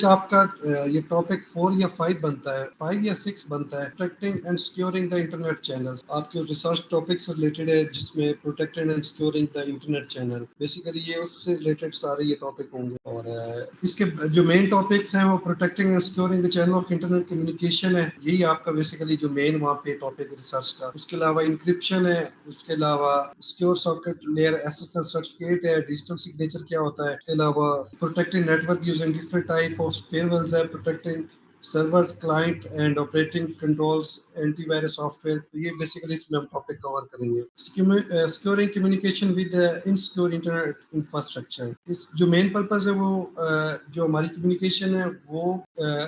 Think आपका ये topic 4 या 5 बनता है, 5 या 6 बनता है, protecting and securing the internet channels. आपके रिसर्च टॉपिक से रिलेटेड है जिसमें protecting and securing the internet channel, basically ये उससे रिलेटेड सारे ये टॉपिक होंगे। और इसके जो मेन टॉपिक्स हैं वो protecting and securing the channel of internet communication है, यही आपका बेसिकली जो मेन वहाँ पे टॉपिक रिसर्च का। उसके अलावा इंक्रिप्शन है, उसके अलावा secure socket layer SSL certificate है, डिजिटल सिग्नेचर क्या होता है, इसके अलावा protecting network using different type of firewalls है, protecting server client and operating controls, antivirus software. तो ये बेसिकली इसमें हम टॉपिक कवर करेंगे। Securing communication with insecure internet infrastructure, इस जो मेन पर्पस है वो जो हमारी कम्युनिकेशन है वो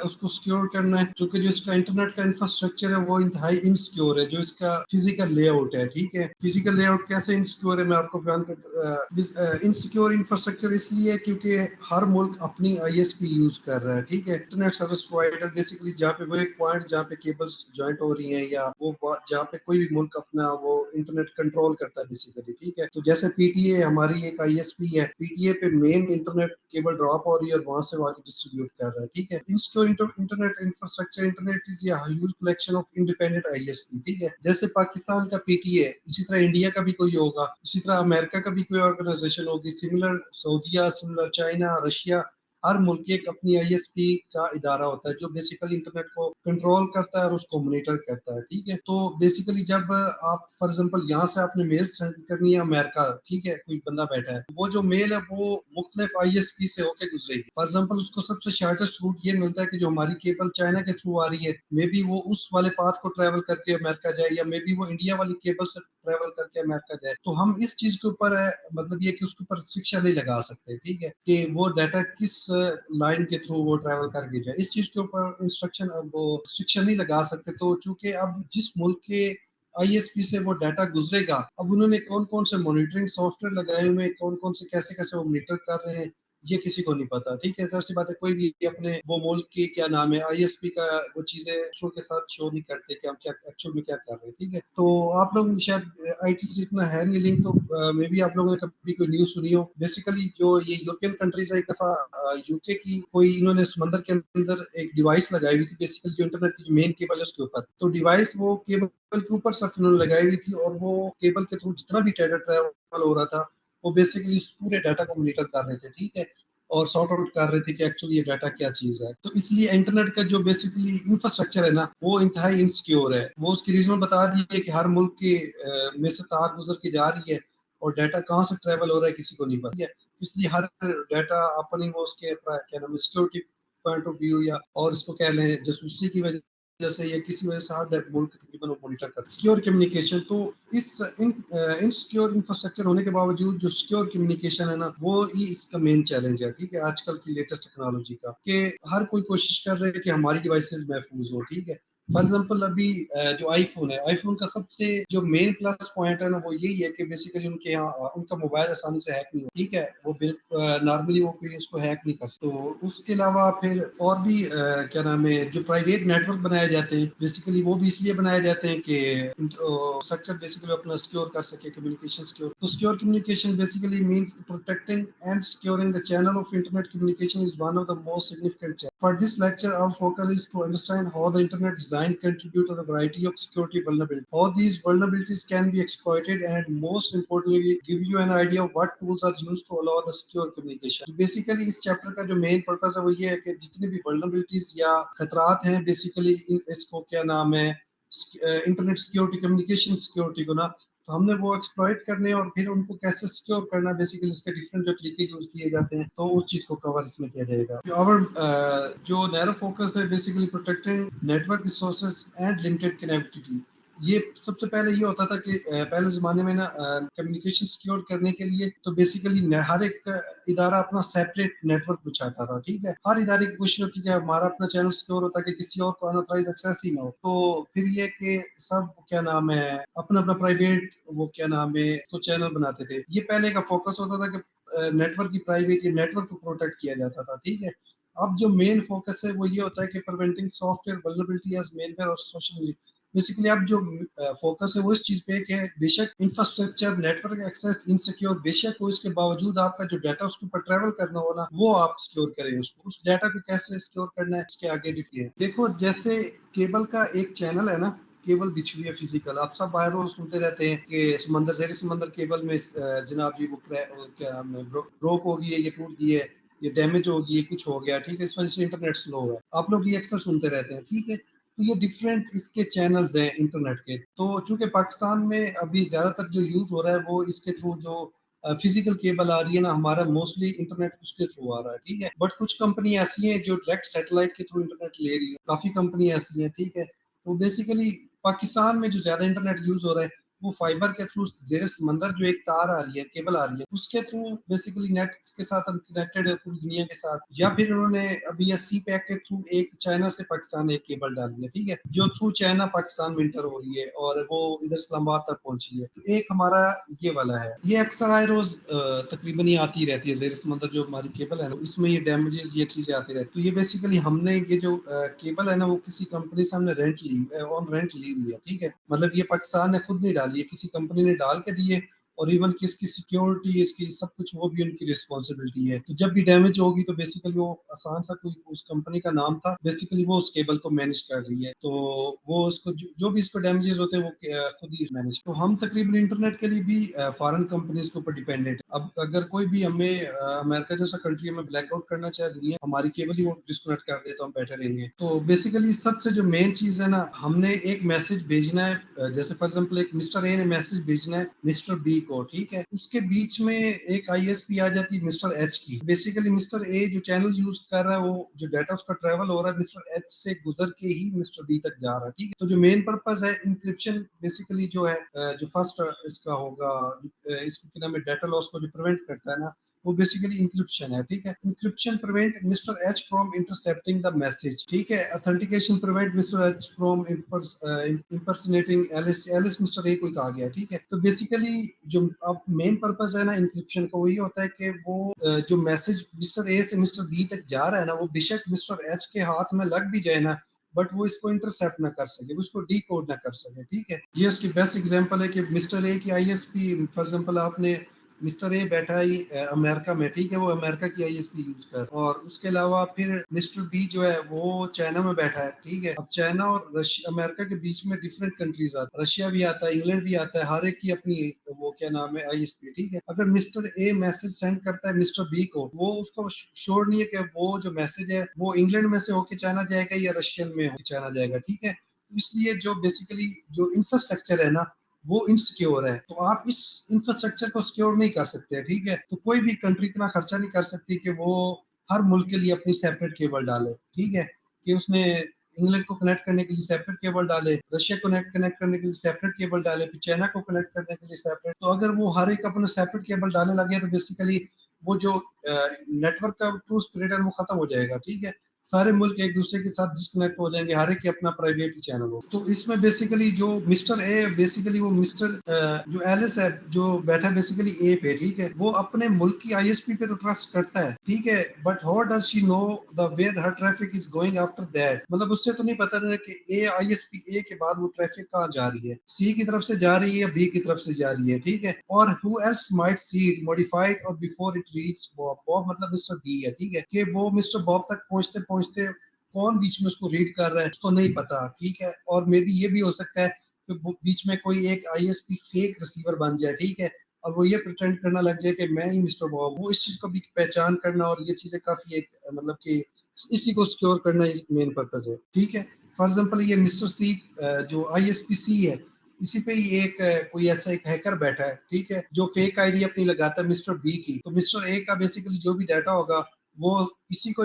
उसको सिक्योर करना है, क्योंकि जो इसका इंटरनेट का इंफ्रास्ट्रक्चर है वो इंतहाई इनसिक्योर है, जो इसका फिजिकल लेआउट है। ठीक है, फिजिकल लेआउट कैसे इनसिक्योर है मैं आपको बयान कर। इनसिक्योर इंफ्रास्ट्रक्चर इसलिए क्योंकि हर मुल्क अपनी आईएसपी यूज कर रहा है। ठीक है, इंटरनेट सर्विस प्रोवाइडर बेसिकली जहाँ पे वो एक पॉइंट जहाँ पे केबल्स ज्वाइंट हो रही हैं या वो जहाँ पे कोई भी मुल्क अपना वो इंटरनेट कंट्रोल करता है बेसिकली। ठीक है, तो जैसे पीटीए हमारी एक आईएसपी है, पीटीए पे मेन इंटरनेट केबल ड्रॉप हो रही है और वहां से वो आगे डिस्ट्रीब्यूट कर रहा है। ठीक है, insecure internet infrastructure, internet is a huge collection of independent ISP। ठीक है, जैसे पाकिस्तान का पीटीए इसी तरह इंडिया का भी कोई होगा, इसी तरह अमेरिका का भी कोई ऑर्गेनाइजेशन होगी, सिमिलर सऊदीया, सिमिलर चाइना, रशिया, हर मुल्क की एक अपनी आईएसपी का इदारा होता है जो बेसिकली इंटरनेट को कंट्रोल करता है और उसको मॉनिटर करता है। ठीक है, तो बेसिकली जब आप फॉर एग्जांपल यहाँ से आपने मेल सेंड करनी है अमेरिका, ठीक है, कोई बंदा बैठा है, वो जो मेल है वो मुख्तलिफ आईएसपी से होके गुजरेगी। फॉर एग्जांपल उसको सबसे शॉर्टेस्ट रूट ये मिलता है कि जो हमारी केबल चाइना के थ्रू आ रही है, मे बी वो उस वाले पाथ को ट्रेवल करके अमेरिका जाए, या मे बी वो इंडिया वाली केबल से ट्रेवल करके अमेरिका जाए। तो हम इस चीज के ऊपर मतलब ये कि उसके ऊपर रिस्ट्रिक्शन नहीं लगा सकते। ठीक है, कि वो डाटा किस लाइन के थ्रू वो ट्रेवल करके जाए, इस चीज के ऊपर इंस्ट्रक्शन वो रिस्ट्रिक्शन नहीं लगा सकते। तो चूंकि अब जिस मुल्क के आईएसपी से वो डाटा गुजरेगा, अब उन्होंने कौन कौन से मॉनिटरिंग सॉफ्टवेयर लगाए हुए हैं, कौन कौन से कैसे कैसे वो मॉनिटर कर रहे हैं, ये किसी को नहीं पता। ठीक है, जाहिर सी बात है कोई भी अपने वो मुल्क की क्या नाम है आईएसपी का वो चीजें शो के साथ शो नहीं करते कि हम क्या एक्चुअल में क्या कर रहे हैं। ठीक है, तो आप लोग शायद आईटी से इतना है नहीं लिंक, तो मे बी आप लोगों ने कभी कोई न्यूज सुनी हो। बेसिकली जो ये यूरोपियन कंट्रीज है, एक दफा यूके की कोई इन्होंने समंदर के अंदर एक डिवाइस लगाई हुई थी, बेसिकली जो इंटरनेट की जो मेन केबल है उसके ऊपर, तो डिवाइस वो केबल के ऊपर सिर्फ उन्होंने लगाई हुई थी, और वो केबल के थ्रू जितना भी डाटा ट्रैवल हो रहा था वो बेसिकली उस पूरे डाटा को मॉनिटर कर रहे थे। ठीक है, और सॉर्ट आउट कर रहे थे कि एक्चुअली ये डाटा क्या चीज है। तो इसलिए इंटरनेट का जो बेसिकली इंफ्रास्ट्रक्चर है ना वो इंतहाई इनसिक्योर है। वो उसकी रीजन बता दी है कि हर मुल्क के में से तार गुजर के जा रही है, और डाटा कहाँ से ट्रेवल हो रहा है किसी को नहीं पता है। इसलिए हर डाटा अपनी वो उसके क्या नाम है सिक्योरिटी पॉइंट ऑफ व्यू या और इसको कह लें जासूसी की वजह जैसे या किसी वजह से हर मुल्क तकरीबन वो मॉनिटर कर सिक्योर कम्युनिकेशन। तो इस इनसिक्योर इंफ्रास्ट्रक्चर होने के बावजूद जो सिक्योर कम्युनिकेशन है ना वो ही इसका मेन चैलेंज है। ठीक है, आजकल की लेटेस्ट टेक्नोलॉजी का, कि हर कोई कोशिश कर रहे हैं कि हमारी डिवाइसेस महफूज हो। ठीक है, फॉर एग्जाम्पल अभी जो आईफोन है, आईफोन का सबसे जो मेन प्लस पॉइंट है ना वो यही है कि बेसिकली उनके यहाँ उनका मोबाइल आसानी से हैक नहीं हो। ठीक है, वो नॉर्मली वो कोई इसको हैक नहीं कर सकते। तो उसके अलावा फिर और भी क्या नाम है जो प्राइवेट नेटवर्क बनाए जाते हैं, बेसिकली वो भी इसलिए बनाए जाते हैं कि स्ट्रक्चर बेसिकली अपना सिक्योर कर सके, कम्युनिकेशन सिक्योर। तो secure communication basically means protecting and securing the channel of internet communication is one of the most significant challenges. For this lecture, our focus is to understand how the internet design contribute to the variety of security vulnerabilities, how these vulnerabilities can be exploited, and most importantly, give you an idea of what tools are used to allow the secure communication. तो basically इस chapter का जो main purpose है वो ये है कि जितनी भी vulnerabilities या खतरात हैं बेसिकली इसको क्या नाम है इंटरनेट सिक्योरिटी, कम्युनिकेशन सिक्योरिटी को ना, तो हमने वो एक्सप्लॉइट करने और फिर उनको कैसे सिक्योर करना, बेसिकली इसके डिफरेंट जो तरीके यूज किए जाते हैं, तो उस चीज को कवर इसमें किया जाएगा। और जो नैरो फोकस है basically protecting network resources and limited connectivity. ये सबसे पहले ये होता था कि पहले जमाने में ना कम्युनिकेशन सिक्योर करने के लिए तो बेसिकली हर एक इदारा अपना सेपरेट नेटवर्क बिछाता था। ठीक है, हर इदारे की कोशिश होती है कि हमारा अपना चैनल सिक्योर होता है कि किसी और को अनऑथराइज एक्सेस ही ना हो। तो फिर ये कि सब क्या नाम है अपना अपना प्राइवेट वो क्या नाम है तो चैनल बनाते थे। ये पहले का फोकस होता था कि नेटवर्क की प्राइवेट या नेटवर्क को प्रोटेक्ट किया जाता था। ठीक है, अब जो मेन फोकस है वो ये होता है कि preventing software vulnerability as malware और सोशल बेसिकली अब जो फोकस है वो इस चीज पे है कि बेशक इंफ्रास्ट्रक्चर नेटवर्क एक्सेस इनसिक्योर बेशक हो, इसके बावजूद आपका जो डाटा उसके ऊपर ट्रेवल करना हो ना, वो आप सिक्योर करें उसको। उस डाटा को कैसे सिक्योर करना है इसके आगे देखिए। देखो जैसे केबल का एक चैनल है ना, केबल बिछी हुई है फिजिकल, आप सब बाहर रोज सुनते रहते हैं कि समंदर जेरी समंदर केबल में जनाब जी वो क्या नाम है, ब्रोक हो गई है, ये टूट गई है, ये डैमेज हो गई है, कुछ हो गया, ठीक है, इस वजह से इंटरनेट स्लो है। आप लोग ये अक्सर सुनते रहते हैं, ठीक है। तो ये डिफरेंट इसके चैनल्स हैं इंटरनेट के। तो चूंकि पाकिस्तान में अभी ज्यादातर जो यूज हो रहा है वो इसके थ्रू जो फिजिकल केबल आ रही है ना, हमारा मोस्टली इंटरनेट उसके थ्रू आ रहा है, ठीक है। बट कुछ कंपनी ऐसी हैं जो डायरेक्ट सैटेलाइट के थ्रू इंटरनेट ले रही है, काफी कंपनी ऐसी हैं, ठीक है। तो बेसिकली पाकिस्तान में जो ज्यादा इंटरनेट यूज हो रहा है वो फाइबर के थ्रू जेर समंदर जो एक तार आ रही है, केबल आ रही है, उसके थ्रू बेसिकली नेट के साथ हम कनेक्टेड है पूरी दुनिया के साथ। या फिर उन्होंने अभी ये सी पैक के थ्रू एक चाइना से पाकिस्तान एक केबल डाली है, ठीक है, जो थ्रू चाइना पाकिस्तान में इंटर हो रही है और वो इधर इस्लामाबाद तक पहुंची है। तो एक हमारा ये वाला है, ये अक्सर आए रोज तकरीबन ही आती रहती है जेर समंदर जो हमारी केबल है, इसमें ये डैमेजेस ये चीजें आती रहती है। तो ये बेसिकली हमने ये जो केबल है ना वो किसी कंपनी से हमने रेंट ली, ऑन रेंट ली हुई है, ठीक है। मतलब ये पाकिस्तान ने खुद नहीं डाली है, किसी कंपनी ने डाल के दी है, और इवन किसकी सिक्योरिटी इसकी सब कुछ वो भी उनकी रिस्पॉन्सिबिलिटी है। तो जब भी डैमेज होगी तो बेसिकली वो आसान सा कोई उस कंपनी का नाम था, बेसिकली वो उस केबल को मैनेज कर रही है। तो वो उसको जो भी इसको डैमेजेस होते हैं वो खुद ही मैनेज। तो हम तकरीबन इंटरनेट के लिए भी फॉरेन कंपनीज के ऊपर डिपेंडेंट। अब अगर कोई भी हमें अमेरिका जैसा कंट्री में ब्लैकआउट करना चाहे दुनिया, हमारी केबल ही वो डिस्कनेक्ट कर दे तो हम बैठे रहेंगे। तो बेसिकली सबसे जो मेन चीज है ना, हमने एक मैसेज भेजना है, जैसे फॉर एग्जांपल एक मिस्टर ए ने मैसेज भेजना है मिस्टर बी को, ठीक है, उसके बीच में एक आईएसपी आ जाती है मिस्टर एच की। बेसिकली मिस्टर ए जो चैनल यूज कर रहा है वो जो डाटा उसका ट्रेवल हो रहा है मिस्टर एच से गुजर के ही मिस्टर बी तक जा रहा है, ठीक है। तो जो मेन पर्पस है इंक्रिप्शन बेसिकली जो है जो फर्स्ट इसका होगा इसको क्या नाम है, डाटा लॉस को जो प्रिवेंट करता है ना, वो बेसिकली इंक्रिप्शन है, ठीक है। Encryption prevent mister H from intercepting the message, ठीक है। Authentication prevent mister H from impersonating Alice Alice mister A कोई कहा गया, ठीक है। तो बेसिकली जो अब मेन पर्पस है ना इंक्रिप्शन का, वही होता है कि वो जो मैसेज मिस्टर ए से मिस्टर बी तक जा रहा है ना, वो बेशक मिस्टर एच के हाथ में लग भी जाए ना, बट वो इसको इंटरसेप्ट ना कर सके, वो इसको डी कोड ना कर सके, ठीक है। ये उसकी बेस्ट एग्जांपल है कि मिस्टर ए की आईएसपी फॉर एग्जांपल आपने मिस्टर ए बैठा है अमेरिका में, ठीक है, वो अमेरिका की आईएसपी यूज कर, और उसके अलावा फिर मिस्टर बी जो है वो चाइना में बैठा है, ठीक है। अब चाइना और रशिया अमेरिका के बीच में डिफरेंट कंट्रीज आते हैं, रशिया भी आता है, इंग्लैंड भी आता है, हर एक की अपनी वो क्या नाम है आईएसपी, ठीक है। अगर मिस्टर ए मैसेज सेंड करता है मिस्टर बी को, वो उसको श्योर नहीं है कि वो जो मैसेज है वो इंग्लैंड में से होके चाइना जाएगा या रशियन में होके चाइना जाएगा, ठीक है। तो इसलिए जो बेसिकली जो इंफ्रास्ट्रक्चर है ना वो इनसिक्योर है, तो आप इस इंफ्रास्ट्रक्चर को सिक्योर नहीं कर सकते, ठीक है। तो कोई भी कंट्री इतना खर्चा नहीं कर सकती कि वो हर मुल्क के लिए अपनी सेपरेट केबल डाले, ठीक है, कि उसने इंग्लैंड को कनेक्ट करने के लिए सेपरेट केबल डाले, रशिया को कनेक्ट करने के लिए सेपरेट केबल डाले, फिर चाइना को कनेक्ट करने के लिए सेपरेट। तो अगर वो हर एक अपने सेपरेट केबल डालने लगे तो बेसिकली वो जो नेटवर्क का ट्रू स्पिरिट है वो खत्म हो जाएगा, ठीक है। सारे मुल्क एक दूसरे के साथ डिस्कनेक्ट हो जाएंगे, हर एक के अपना प्राइवेट चैनल हो। तो इसमें बेसिकली जो मिस्टर ए बेसिकली वो मिस्टर जो एलिस है जो बैठा बेसिकली ए पे, ठीक है, वो अपने मुल्क की आईएसपी पे तो ट्रस्ट करता है, ठीक है। But how does she know the where her traffic is going after that, मतलब उससे तो नहीं पता ना कि ए आईएसपी ए के बाद वो ट्रैफिक कहाँ जा रही है, सी की तरफ से जा रही है या बी की तरफ से जा रही है, ठीक है। और who else might see it modified और before it reach Bob, Bob मतलब मिस्टर बी है, ठीक है, कि वो मिस्टर बॉब तक पहुंचते पहुंचते कौन बीच में उसको रीड कर रहा है उसको नहीं पता, ठीक है। और मे बी ये भी हो सकता है कि बीच में कोई एक आईएसपी फेक रिसीवर बन जाए, ठीक है, और वो ये प्रिटेंड करना लग जाए कि मैं ही मिस्टर बॉब, वो इस चीज को भी पहचान करना और ये चीजें काफी एक मतलब कि इसी को सिक्योर करना मेन पर्पस है, ठीक है। फॉर एग्जांपल ये मिस्टर सी जो आईएसपी सी है, इसी पे ही एक कोई ऐसा एक हैकर बैठा है, ठीक है, जो फेक आईडी अपनी लगाता है मिस्टर बी की। तो मिस्टर ए का बेसिकली जो भी डाटा होगा वो इसी को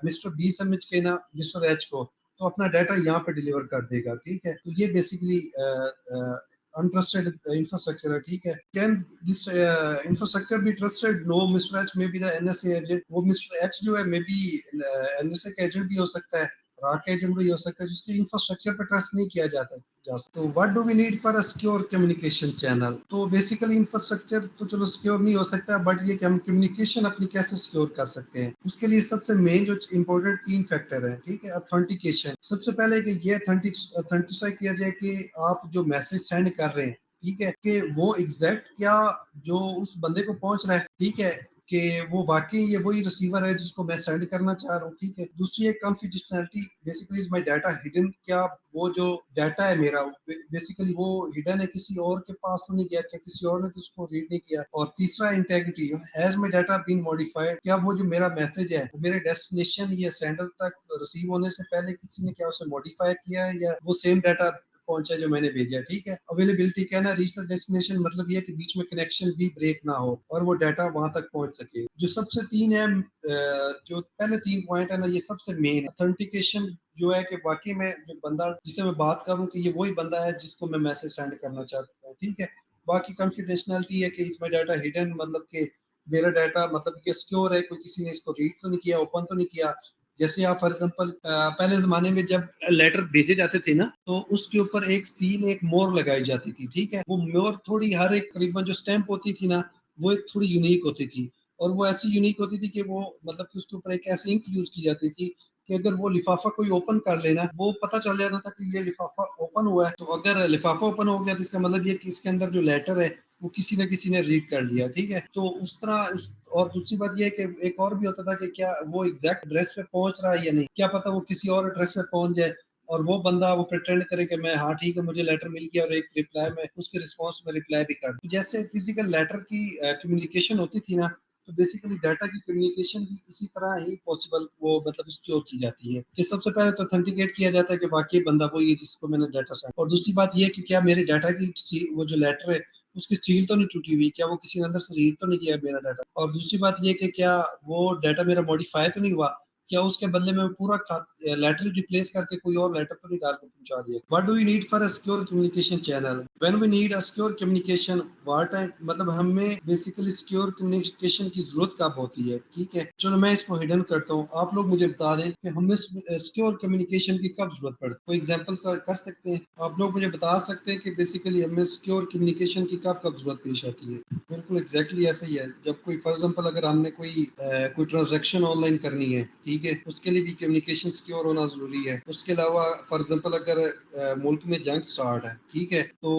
मिस्टर बी समझ के ना मिस्टर एच को तो अपना डाटा यहाँ पे डिलीवर कर देगा, ठीक है। तो ये बेसिकली अनट्रस्टेड इंफ्रास्ट्रक्चर है, ठीक है। Can this infrastructure be trusted? No, mister H may be the NSA agent, वो मिस्टर एच जो है मे बी एनएसए का एजेंट भी हो सकता है, रॉ एजेंट वही हो सकता है जिसके इंफ्रास्ट्रक्चर पर ट्रस्ट नहीं किया जाता जा सकता। तो what do we need for a secure communication channel? तो बेसिकली इंफ्रास्ट्रक्चर तो चलो सिक्योर नहीं हो सकता, बट ये कि हम कम्युनिकेशन अपनी कैसे सिक्योर कर सकते हैं, उसके लिए सबसे मेन जो इंपॉर्टेंट 3 फैक्टर है, ठीक है। ऑथेंटिकेशन सबसे पहले कि ये ऑथेंटिसाई किया जाए कि आप जो मैसेज सेंड कर रहे हैं, ठीक है, कि वो एग्जैक्ट क्या जो उस बंदे को पहुंच रहा है, ठीक है, कि वो वाकई ये वही रिसीवर है जिसको मैं सेंड करना चाह रहा हूँ, ठीक है। दूसरी है confidentiality, basically is my data hidden, क्या वो जो डाटा है मेरा बेसिकली वो हिडन है, किसी और के पास तो नहीं गया, क्या किसी और ने तो उसको रीड नहीं किया। और तीसरा integrity, has my data been modified, क्या वो जो मेरा मैसेज है वो मेरे डेस्टिनेशन या सेंडर तक रिसीव होने से पहले किसी ने क्या उसे मॉडिफाई किया है, या वो सेम डाटा पहुंचा जो मैंने भेजा, ठीक है। अवेलेबिलिटी क्या है ना, रीच द डेस्टिनेशन, मतलब ये है कि बीच में कनेक्शन भी ब्रेक ना हो और वो डाटा वहां तक पहुंच सके। जो सबसे तीन है जो पहले 3 पॉइंट है ना, ये सबसे मेन ऑथेंटिकेशन जो है कि वाकई में जो बंदा जिससे मैं बात करूं कि ये वही बंदा है जिसको मैं मैसेज सेंड करना चाहता हूँ, ठीक है। बाकी कॉन्फिडेंशियलिटी है कि इसमें डाटा हिडन, मतलब कि मेरा डाटा मतलब ये सिक्योर है, कोई किसी ने इसको रीड तो नहीं किया, ओपन तो नहीं किया। जैसे आप फॉर एग्जांपल पहले जमाने में जब लेटर भेजे जाते थे ना, तो उसके ऊपर एक सील, एक मोर लगाई जाती थी, ठीक है। वो मोर थोड़ी हर एक करीबन जो स्टैंप होती थी ना, वो एक थोड़ी यूनिक होती थी। और वो ऐसी यूनिक होती थी कि वो मतलब कि उसके ऊपर एक ऐसी इंक यूज की जाती थी कि अगर वो लिफाफा कोई ओपन कर लेना, वो पता चल जाता था कि ये लिफाफा ओपन हुआ है। तो अगर लिफाफा ओपन हो गया तो इसका मतलब ये कि इसके अंदर जो लेटर है वो किसी न किसी ने रीड कर लिया, ठीक है। तो उस तरह और दूसरी बात यह है कि एक और भी होता था कि क्या वो एग्जैक्ट एड्रेस पे पहुंच रहा है या नहीं, क्या पता वो किसी और एड्रेस पे पहुंच जाए और वो बंदा वो प्रिटेंड करे कि मैं, हाँ ठीक है मुझे लेटर मिल गया, और एक रिप्लाई में उसके रिस्पॉन्स में रिप्लाई भी कर दूं। जैसे फिजिकल लेटर की कम्युनिकेशन होती थी ना, तो बेसिकली डाटा की कम्युनिकेशन भी इसी तरह ही पॉसिबल वो मतलब स्टोर की जाती है कि सबसे पहले तो ऑथेंटिकेट किया जाता है कि वाकई बंदा वो ये जिसको मैंने डाटा सेंड। और दूसरी बात ये है कि क्या मेरे डाटा की वो जो लेटर है उसकी सील तो नहीं टूटी हुई, क्या वो किसी ने अंदर से रीड तो नहीं किया मेरा डाटा। और दूसरी बात ये कि क्या वो डाटा मेरा मॉडिफाई तो नहीं हुआ, क्या उसके बदले में पूरा लेटर रिप्लेस करके कोई और लेटर तो नहीं डाल के पहुंचा दिया। What do we need for a secure communication channel? When we need a secure communication, what मतलब हमें बेसिकली सिक्योर कम्युनिकेशन की जरूरत कब होती है, ठीक है। चलो मैं इसको हिडन करता हूँ, आप लोग मुझे बता दें कि हमें सिक्योर कम्युनिकेशन की कब जरूरत पड़ती है। कोई एग्जांपल कर सकते हैं आप लोग, मुझे बता सकते हैं कि बेसिकली हमें सिक्योर कम्युनिकेशन की कब कब जरूरत पेश आती है। बिल्कुल एग्जैक्टली ऐसा ही है, जब कोई फॉर एग्जांपल अगर हमने कोई ट्रांजैक्शन ऑनलाइन करनी है, ठीक है, उसके लिए भी कम्युनिकेशन सिक्योर होना जरूरी है। उसके अलावा फॉर एग्जांपल अगर मुल्क में जंग स्टार्ट है, ठीक है, तो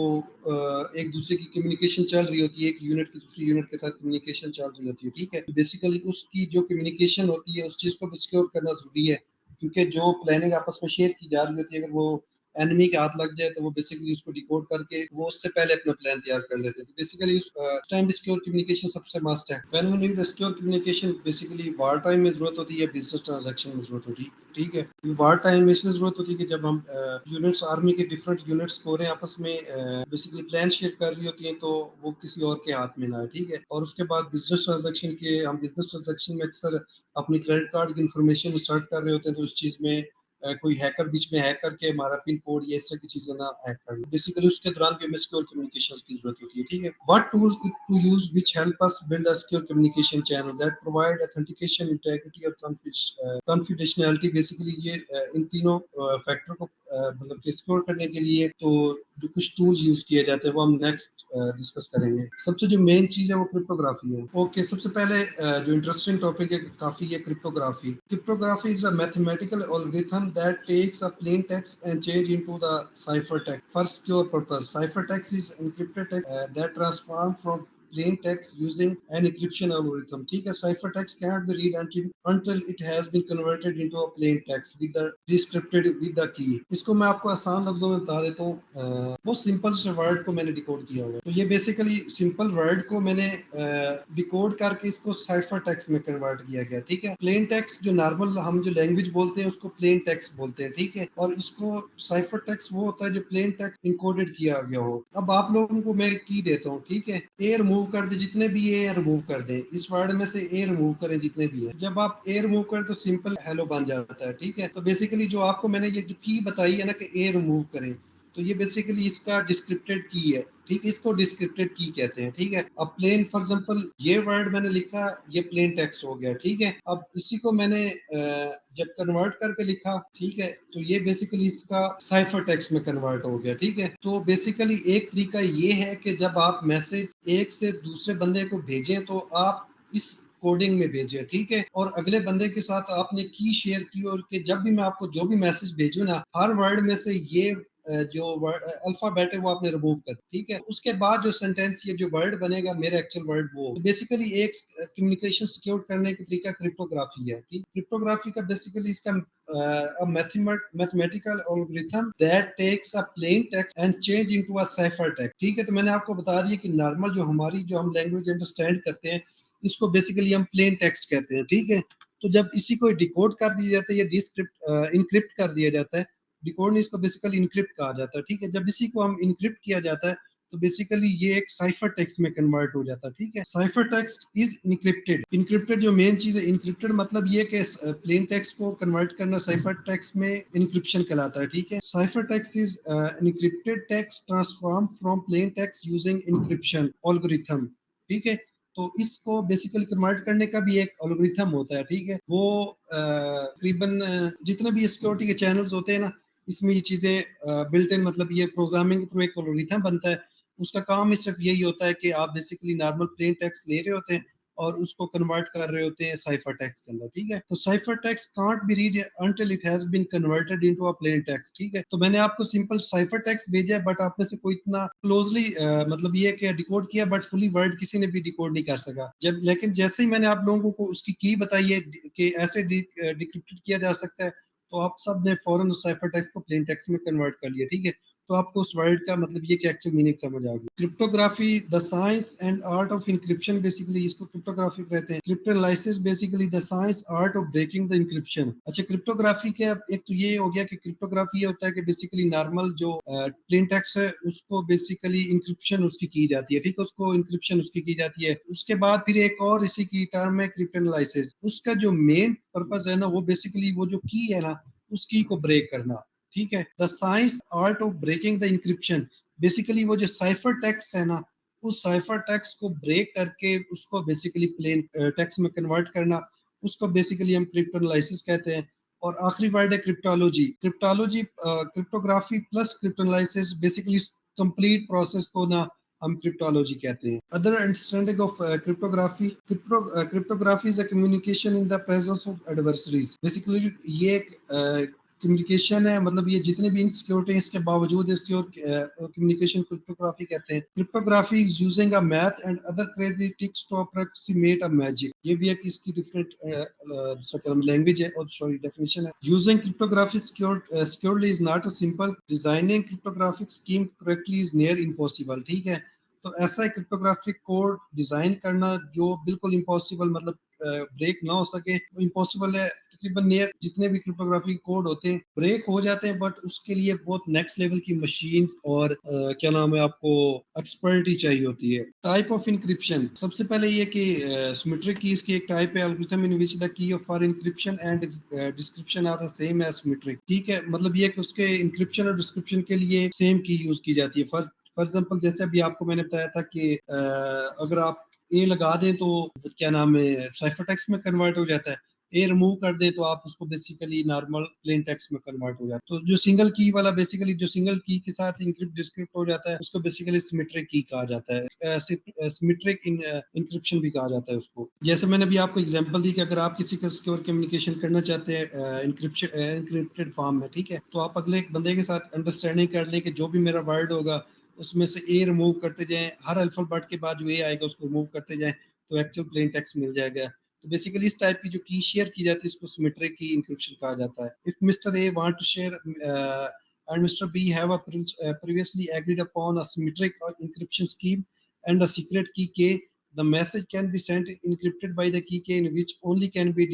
एक दूसरे की कम्युनिकेशन चल रही होती है, एक यूनिट की दूसरी यूनिट के साथ कम्युनिकेशन चल रही होती है, ठीक है। बेसिकली उसकी जो कम्युनिकेशन होती है उस चीज को भी सिक्योर करना जरूरी है, क्योंकि जो प्लानिंग आपस में शेयर की जा रही होती है, अगर वो एनिमी के हाथ लग जाए तो वो बेसिकली उसको डिकोड करके वो उससे पहले अपना प्लान तैयार कर लेते हैं। तो बेसिकली उस टाइम सिक्योर कम्युनिकेशन सबसे मस्ट है। When we need secure communication, basically war time में जरूरत होती है, बिजनेस ट्रांजैक्शन में जरूरत होती है, ठीक है। वार टाइम में इसलिए जरूरत होती है कि जब हम यूनिट्स आर्मी के डिफरेंट यूनिट्स को आपस में बेसिकली प्लान शेयर कर रही होती हैं, तो वो किसी और के हाथ में ना है, ठीक है। और उसके बाद बिजनेस ट्रांजैक्शन के, हम बिजनेस ट्रांजैक्शन में अक्सर अपनी क्रेडिट कार्ड की इंफॉर्मेशन स्टार्ट कर रहे होते हैं, तो उस चीज में कोई हैकर बीच में हैक करके हमारा पिन कोड या इस तरह की चीजें ना हैक कर ले। बेसिकली उसके दौरान भी हमें सिक्योर कम्युनिकेशन की जरूरत होती है, ठीक है। What tool to use which help us build a secure communication channel that provide authentication, integrity और कॉन्फिडेंशियलिटी। बेसिकली ये इन तीनों फैक्टर को मतलब कि सिक्योर करने के लिए तो जो कुछ टूल्स यूज किए जाते हैं वो हम नेक्स्ट डिस्कस करेंगे। सबसे जो मेन चीज है वो क्रिप्टोग्राफी है। ओके, सबसे पहले जो इंटरेस्टिंग टॉपिक है काफी है cryptography. Cryptography is a mathematical algorithm that takes a plain text and change into the ciphertext for secure purpose. Ciphertext is encrypted text that transform from plain text using an encryption algorithm. ठीक है, ciphertext cannot be read until it has been converted into a plain text with the decrypted with the key. इसको मैं आपको आसान लफ्जों में बता देता हूँ। वो सिंपल से वर्ड को मैंने डिकोड किया हुआ है। तो ये बेसिकली सिंपल वर्ड को मैंने डिकोड करके इसको साइफर टेक्स्ट में कन्वर्ट किया गया, ठीक है। प्लेन टेक्स्ट जो नॉर्मल हम जो लैंग्वेज बोलते हैं उसको प्लेन टेक्स्ट बोलते हैं, ठीक है। और इसको साइफर टेक्स्ट वो होता है जो प्लेन टेक्स्ट इनकोडेड किया गया हो। अब आप लोगों को मैं की देता हूँ, ठीक है। ए रिमूव कर दे, जितने भी ए रिमूव कर दे, इस वर्ड में से ए रिमूव करें जितने भी है। जब आप ए रिमूव करें तो सिंपल हेलो बन जाता है, ठीक है। तो बेसिकली जो आपको मैंने ये जो की बताई है ना कि ए रिमूव करें, तो ये बेसिकली इसका डिस्क्रिप्टेड की है, ठीक है, इसको डिस्क्रिप्टेड की कहते हैं, ठीक है। अब प्लेन फॉर एग्जांपल ये वर्ड मैंने लिखा, ये प्लेन टेक्स्ट हो गया, ठीक है। अब इसी को मैंने जब कन्वर्ट करके लिखा, ठीक है, तो ये बेसिकली इसका साइफर टेक्स्ट में कन्वर्ट हो गया, ठीक है। तो बेसिकली एक तरीका ये है कि जब आप मैसेज एक से दूसरे बंदे को भेजें तो आप इस कोडिंग में भेजें, ठीक है। और अगले बंदे के साथ आपने की शेयर की, और कि जब भी मैं आपको जो भी मैसेज भेजूं ना, हर वर्ड में से ये जो अल्फाबेट है वो आपने रिमूव कर, ठीक है। उसके बाद जो सेंटेंस ये जो वर्ड बनेगा मेरा एक्चुअल वर्ड वो, तो बेसिकली एक कम्युनिकेशन सिक्योर करने का तरीका क्रिप्टोग्राफी है, ठीक। क्रिप्टोग्राफी का बेसिकली इसका mathematical algorithm that takes a plain text and change into a cipher text, ठीक है। तो मैंने आपको बता दिया कि नॉर्मल जो हमारी जो हम लैंग्वेज अंडरस्टैंड करते हैं इसको बेसिकली हम प्लेन टेक्स्ट कहते हैं, ठीक है। तो जब इसी को डिकोड कर दिया जाता है या डिस्क्रिप्ट इनक्रिप्ट कर दिया जाता है, डिकोड इसको बेसिकली इनक्रिप्ट कहा जाता है, ठीक है। जब इसी को हम इनक्रिप्ट किया जाता है तो बेसिकली ये एक साइफर टेक्स्ट में कन्वर्ट हो जाता है, ठीक है। Cipher text is encrypted. Encrypted जो मेन चीज है, इनक्रिप्टेड मतलब ये कि प्लेन टेक्स्ट को कन्वर्ट करना साइफर टेक्स्ट में इनक्रिप्शन कहलाता है, ठीक है। Cipher text is encrypted text transform from plain text using encryption algorithm, ठीक है। तो इसको बेसिकली कन्वर्ट करने का भी एक एल्गोरिथम होता है, ठीक है। वो तकरीबन जितने भी सिक्योरिटी के चैनल्स होते हैं ना, इसमें ये चीजें बिल्ट इन, मतलब ये प्रोग्रामिंग के थ्रू एक एल्गोरिथम बनता है। उसका काम ही सिर्फ यही होता है कि आप बेसिकली नॉर्मल प्लेन टेक्स्ट ले रहे होते हैं और उसको कन्वर्ट कर रहे होते हैं साइफर टेक्स्ट के अंदर, ठीक है। तो cipher text can't be read until it has been converted into a plain text, ठीक है। तो मैंने आपको सिंपल साइफर टेक्स्ट भेजा है, बट आप में से कोई इतना क्लोजली मतलब ये कि डिकोड किया, बट फुली वर्ड किसी ने भी डिकोड नहीं कर सका। जब लेकिन जैसे ही मैंने आप लोगों को उसकी की बताई है कि ऐसे डिक्रिप्टेड किया जा सकता है, तो आप सब ने फौरन उस साइफर टेक्स्ट को प्लेन टेक्स्ट में कन्वर्ट कर लिया, ठीक है। तो आपको उस वर्ड का मतलब ये कि एक्चुअल मीनिंग समझ आ गई। Cryptography the science and art of encryption, basically इसको क्रिप्टोग्राफी कहते हैं। Cryptanalysis basically the science art of breaking the encryption. अच्छा, क्रिप्टोग्राफी के अब एक तो ये हो गया कि क्रिप्टोग्राफी ये होता है कि बेसिकली नॉर्मल जो प्लेन टेक्स्ट है उसको बेसिकली इंक्रिप्शन उसकी की जाती है, ठीक है, उसको इंक्रिप्शन उसकी की जाती है। उसके बाद फिर एक और इसी की टर्म है क्रिप्टोनालाइसिस। उसका जो मेन पर्पस है ना, वो बेसिकली वो जो की है ना, उस की को ब्रेक करना, ठीक है। The science art of breaking the encryption, basically वो जो साइफर टेक्स्ट है ना, उस साइफर टेक्स्ट को ब्रेक करके उसको बेसिकली प्लेन टेक्स्ट में कन्वर्ट करना, उसको बेसिकली हम क्रिप्टोनालाइसिस कहते हैं। और आखिरी वर्ड है cryptology. Cryptology cryptography plus cryptanalysis, basically complete process को ना हम क्रिप्टोलॉजी कहते हैं। Other understanding of cryptography, cryptography is a communication in the presence of adversaries. Basically ये एक कम्युनिकेशन है, मतलब ये जितने भी इनसिक्योरिटी इसके बावजूद इसकी और कम्युनिकेशन क्रिप्टोग्राफी कहते हैं। Cryptography is using a math and other crazy tricks to approximate a magic. ये भी एक इसकी डिफरेंट लैंग्वेज है और सॉरी डेफिनेशन है। Using cryptography securely is not a simple, designing cryptographic scheme correctly is near impossible, ठीक है। तो ऐसा क्रिप्टोग्राफिक कोड डिजाइन करना जो बिल्कुल इम्पॉसिबल, मतलब ब्रेक ना हो सके, वो इम्पॉसिबल है। तकरीबन नियर जितने भी क्रिप्टोग्राफी कोड होते हैं ब्रेक हो जाते हैं, बट उसके लिए बहुत नेक्स्ट लेवल की मशीन्स और क्या नाम है, आपको एक्सपर्टी चाहिए होती है। टाइप ऑफ इंक्रिप्शन, सबसे पहले ये कि सिमेट्रिक कीज की एक टाइप है algorithm in which the key of for encryption and description are the same as symmetric, ठीक है। मतलब ये कि उसके इंक्रिप्शन और डिस्क्रिप्शन के लिए सेम की यूज की जाती है। फॉर एग्जांपल जैसे अभी आपको मैंने बताया था कि अगर आप ए लगा दें तो क्या नाम है साइफर टेक्स्ट में कन्वर्ट हो जाता है, ए रिमूव कर दे तो आप उसको बेसिकली नॉर्मल प्लेन टेक्स्ट में कन्वर्ट हो जाता है। तो जो सिंगल की वाला बेसिकली जो सिंगल की के साथ इंक्रिप्ट डिस्क्रिप्ट हो जाता है उसको बेसिकली सिमेट्रिक की कहा जाता है, सिमेट्रिक इंक्रिप्शन भी कहा जाता है उसको। जैसे मैंने अभी आपको एग्जांपल दी कि अगर आप किसी का सिक्योर कम्युनिकेशन करना चाहते हैं इंक्रिप्शन इंक्रिप्टेड फॉर्म में, ठीक है, तो आप अगले एक बंदे के साथ अंडरस्टैंडिंग कर लें कि जो भी मेरा वर्ड होगा उसमें से ए रिमूव करते जाएं, हर अल्फाबेट के बाद जो ए आएगा उसको रिमूव करते जाएं, तो एक्चुअल प्लेन टेक्स्ट मिल जाएगा। तो बेसिकली इस टाइप की जो की शेयर की जाती है उसको सिमेट्रिक की इंक्रिप्शन कहा जाता है। If mister A want to share and Mr. B have previously agreed upon a symmetric encryption scheme and a secret key K, the message can be sent encrypted by the key K in which only can be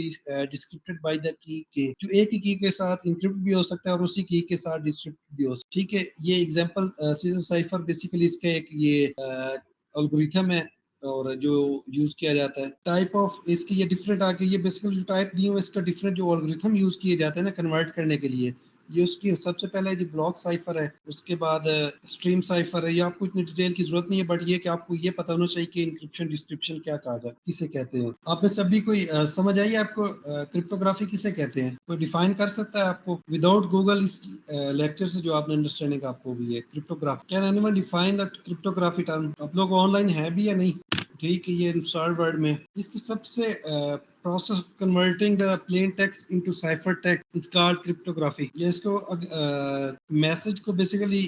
decrypted by the key K। जो एक ही की के साथ encrypt भी हो सकता है और उसी की के साथ decrypt भी हो सकता है, ठीक है। ये एग्जांपल सीजर साइफर बेसिकली इसका एक ये एल्गोरिथम है और जो यूज किया जाता है। टाइप ऑफ इसकी ये डिफरेंट आके ये बेसिकली जो टाइप दी है इसका डिफरेंट जो एल्गोरिथम यूज किए जाते हैं ना कन्वर्ट करने के लिए, ये उसकी सबसे पहले जो ब्लॉक साइफर है, उसके बाद स्ट्रीम साइफर है। ये आपको इतनी डिटेल की जरूरत नहीं है, बट ये कि आपको ये पता होना चाहिए कि इंक्रिप्शन डिस्क्रिप्शन क्या कहा जाए, किसे कहते हैं। आप में सभी कोई समझ आई आपको क्रिप्टोग्राफी किसे कहते हैं? कोई डिफाइन कर सकता है आपको विदाउट गूगल? इस लेक्चर से जो आपने अंडरस्टैंडिंग आपको भी है cryptography, can anyone define the cryptography term? आप लोग ऑनलाइन है भी या नहीं? ठीक है, ये स्टार वर्ड में इसकी सबसे process converting the plain text into cipher text is called cryptography. ये इसको मैसेज को बेसिकली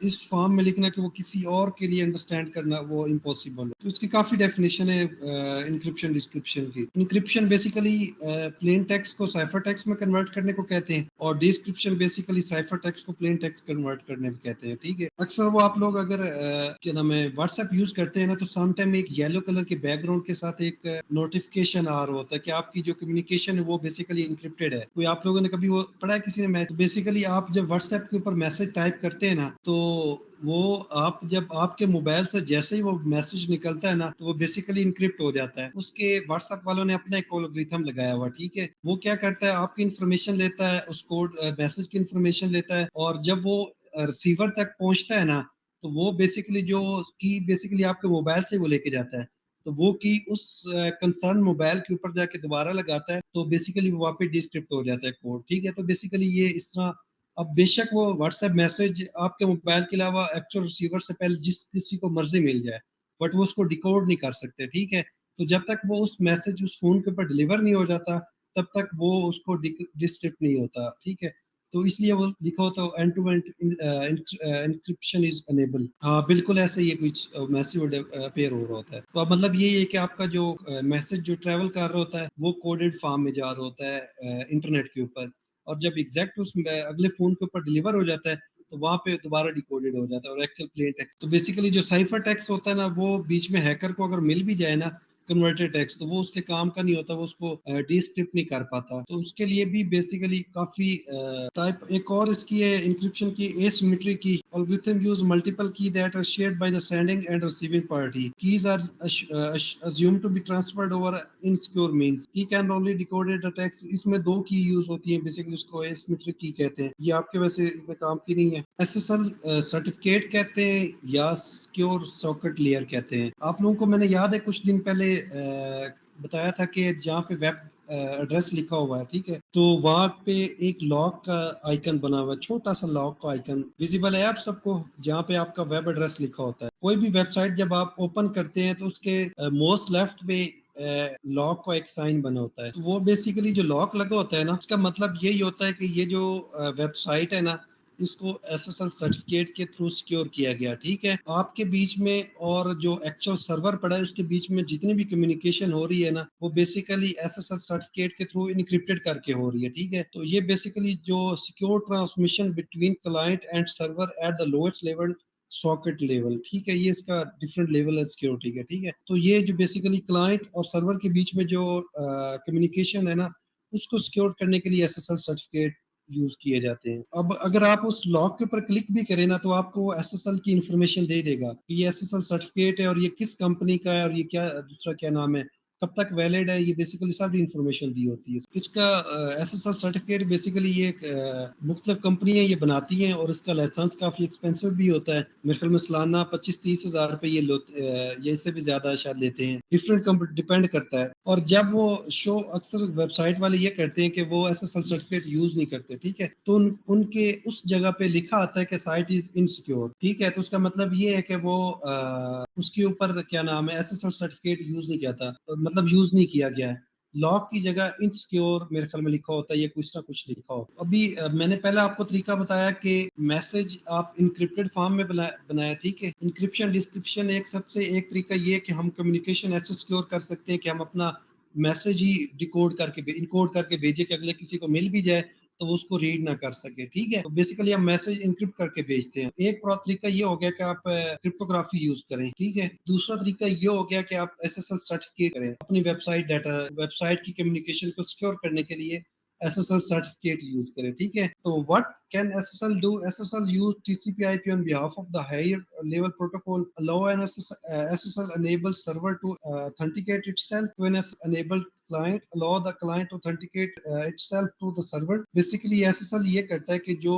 इस फॉर्म में लिखना कि वो किसी और के लिए अंडरस्टैंड करना वो इम्पॉसिबल है। तो इसकी काफी डेफिनेशन है इंक्रिप्शन डिस्क्रिप्शन की। इंक्रिप्शन बेसिकली प्लेन टेक्स्ट को साइफर टेक्स्ट में कन्वर्ट करने को कहते हैं, और डिस्क्रिप्शन बेसिकली साइफर टेक्स्ट को प्लेन टेक्स्ट कन्वर्ट करने को कहते हैं। ठीक है, अक्सर वो आप लोग अगर क्या नाम है व्हाट्सएप यूज करते हैं ना, तो समटाइम एक येलो कलर के बैकग्राउंड के साथ एक नोटिफिकेशन आ रहा होता है कि आपकी जो कम्युनिकेशन है वो बेसिकली इंक्रिप्टेड है। कोई आप लोगों ने कभी वो पढ़ा है किसी ने? बेसिकली आप जब व्हाट्सएप के ऊपर मैसेज टाइप करते हैं ना, तो वो आप जब आपके मोबाइल से जैसे ही वो मैसेज निकलता है ना, तो वो बेसिकली इनक्रिप्ट हो जाता है। उसके व्हाट्सएप वालों ने अपना एक एल्गोरिथम लगाया हुआ, ठीक है। वो क्या करता है, आपकी इन्फॉर्मेशन लेता है, उस कोड मैसेज की इन्फॉर्मेशन लेता है, और जब वो रिसीवर तक पहुंचता है ना, तो वो बेसिकली जो की बेसिकली आपके मोबाइल से वो लेके जाता है, तो वो की उस कंसर्न मोबाइल के ऊपर जाके दोबारा लगाता है, तो बेसिकली वो वापस डिस्क्रिप्ट हो जाता है कोड। ठीक है, तो बेसिकली ये इस तरह। अब बेशक वो व्हाट्सएप मैसेज आपके मोबाइल के अलावा एक्चुअल रिसीवर से पहले जिस किसी को मर्जी मिल जाए, बट वो उसको डिकोड नहीं कर सकते। ठीक है, तो जब तक वो उस मैसेज उस फोन के ऊपर डिलीवर नहीं हो जाता, तब तक वो उसको डिस्क्रिप्ट नहीं होता। ठीक है, तो इसलिए वो लिखा होता है end to end encryption is enable. हाँ बिल्कुल ऐसे ये कुछ मैसेज अपेयर हो रहा होता है। तो अब मतलब ये है कि आपका जो मैसेज जो ट्रेवल कर रहा होता है वो कोडेड फॉर्म में जा रहा होता है इंटरनेट के ऊपर, और जब एग्जैक्ट उस अगले फोन के ऊपर डिलीवर हो जाता है, तो वहां पे दोबारा डिकोडेड हो जाता है और एक्चुअल प्लेन टेक्स्ट। तो बेसिकली जो साइफर टेक्स्ट होता है ना, वो बीच में हैकर को अगर मिल भी जाए ना कन्वर्टेड टेक्स्ट, तो वो उसके काम का नहीं होता, वो उसको डिस्क्रिप्ट नहीं कर पाता। तो उसके लिए भी बेसिकली काफी टाइप एक और इसकी है इंक्रिप्शन की, एसिमेट्री की। algorithm use multiple key that are shared by the sending and receiving party. Keys are assumed to be transferred over insecure means. Key can only decoded the text. इसमें दो की use होती है, basically उसको asymmetric की कहते हैं। ये आपके वैसे इसमें काम की नहीं है। एसएसएल सर्टिफिकेट कहते हैं या सिक्योर सॉकेट लेयर कहते हैं। आप लोगों को मैंने याद है कुछ दिन पहले बताया था कि जहाँ पे वेब एड्रेस लिखा हुआ है, ठीक है, तो वहां पे एक लॉक का आइकन बना हुआ है, छोटा सा लॉक का आइकन विजिबल है आप सबको, जहाँ पे आपका वेब एड्रेस लिखा होता है। कोई भी वेबसाइट जब आप ओपन करते हैं तो उसके मोस्ट लेफ्ट पे लॉक का एक साइन बना होता है। तो वो बेसिकली जो लॉक लगा होता है ना, उसका मतलब यही होता है कि ये जो वेबसाइट है ना, इसको एसएसएल सर्टिफिकेट के थ्रू सिक्योर किया गया। ठीक है, आपके बीच में और जो एक्चुअल सर्वर पड़ा है उसके बीच में जितनी भी कम्युनिकेशन हो रही है ना, वो बेसिकली एसएसएल सर्टिफिकेट के थ्रू इनक्रिप्टेड करके हो रही है। ठीक है, तो ये बेसिकली जो secure transmission between client and server at the lowest level, socket level. ठीक है, ये इसका डिफरेंट लेवल है सिक्योरिटी का। ठीक है, तो ये जो बेसिकली क्लाइंट और सर्वर के बीच में जो कम्युनिकेशन है ना, उसको सिक्योर करने के लिए एसएसएल सर्टिफिकेट यूज किए जाते हैं। अब अगर आप उस लॉक के ऊपर क्लिक भी करें ना, तो आपको एसएसएल की इंफॉर्मेशन दे देगा कि ये एसएसएल सर्टिफिकेट है और ये किस कंपनी का है और ये क्या दूसरा क्या नाम है, कब तक वैलिड है, ये बेसिकली सारी इंफॉर्मेशन दी होती है। इसका एसएसएल सर्टिफिकेट बेसिकली ये मुख्तलिफ कंपनियां ये बनाती हैं, और इसका लाइसेंस काफी एक्सपेंसिव भी होता है। मेरे ख्याल में सालाना 25-30 हज़ार रुपए ये इससे भी ज्यादा शायद लेते हैं, डिफरेंट डिपेंड करता है। और जब वो शो अक्सर वेबसाइट वाले ये करते हैं कि वो एसएसएल सर्टिफिकेट यूज नहीं करते। ठीक है, तो उनके उस जगह पे लिखा आता है कि साइट इज इनसिक्योर। ठीक है, तो उसका मतलब ये है कि वो उसके ऊपर क्या नाम है एसएसएल सर्टिफिकेट यूज नहीं किया था, मतलब यूज नहीं किया गया है। लॉक की जगह इनसिक्योर मेरे ख्याल में लिखा होता है, ये कुछ ना कुछ लिखा होता है। अभी मैंने पहले आपको तरीका बताया कि मैसेज आप इनक्रिप्टेड फॉर्म में बनाया। ठीक है, इंक्रिप्शन डिस्क्रिप्शन एक सबसे एक तरीका ये है कि हम कम्युनिकेशन ऐसे सिक्योर कर सकते हैं कि हम अपना मैसेज ही डिकोड करके इनकोड करके भेजे कि अगले किसी को मिल भी जाए तो वो उसको रीड ना कर सके। ठीक है, तो बेसिकली हम मैसेज इनक्रिप्ट करके भेजते हैं। एक तरीका ये हो गया कि आप क्रिप्टोग्राफी यूज करें। ठीक है, दूसरा तरीका ये हो गया कि आप एसएसएल सर्टिफिकेट करें अपनी वेबसाइट डाटा, वेबसाइट की कम्युनिकेशन को सिक्योर करने के लिए एसएसएल सर्टिफिकेट यूज करें। ठीक है, तो what Can SSL do? SSL use TCP/IP on behalf of the higher level protocol. Allow an SSL enable server to authenticate itself to an enabled client. Allow the client to authenticate itself to the server. Basically SSL ये करता है कि जो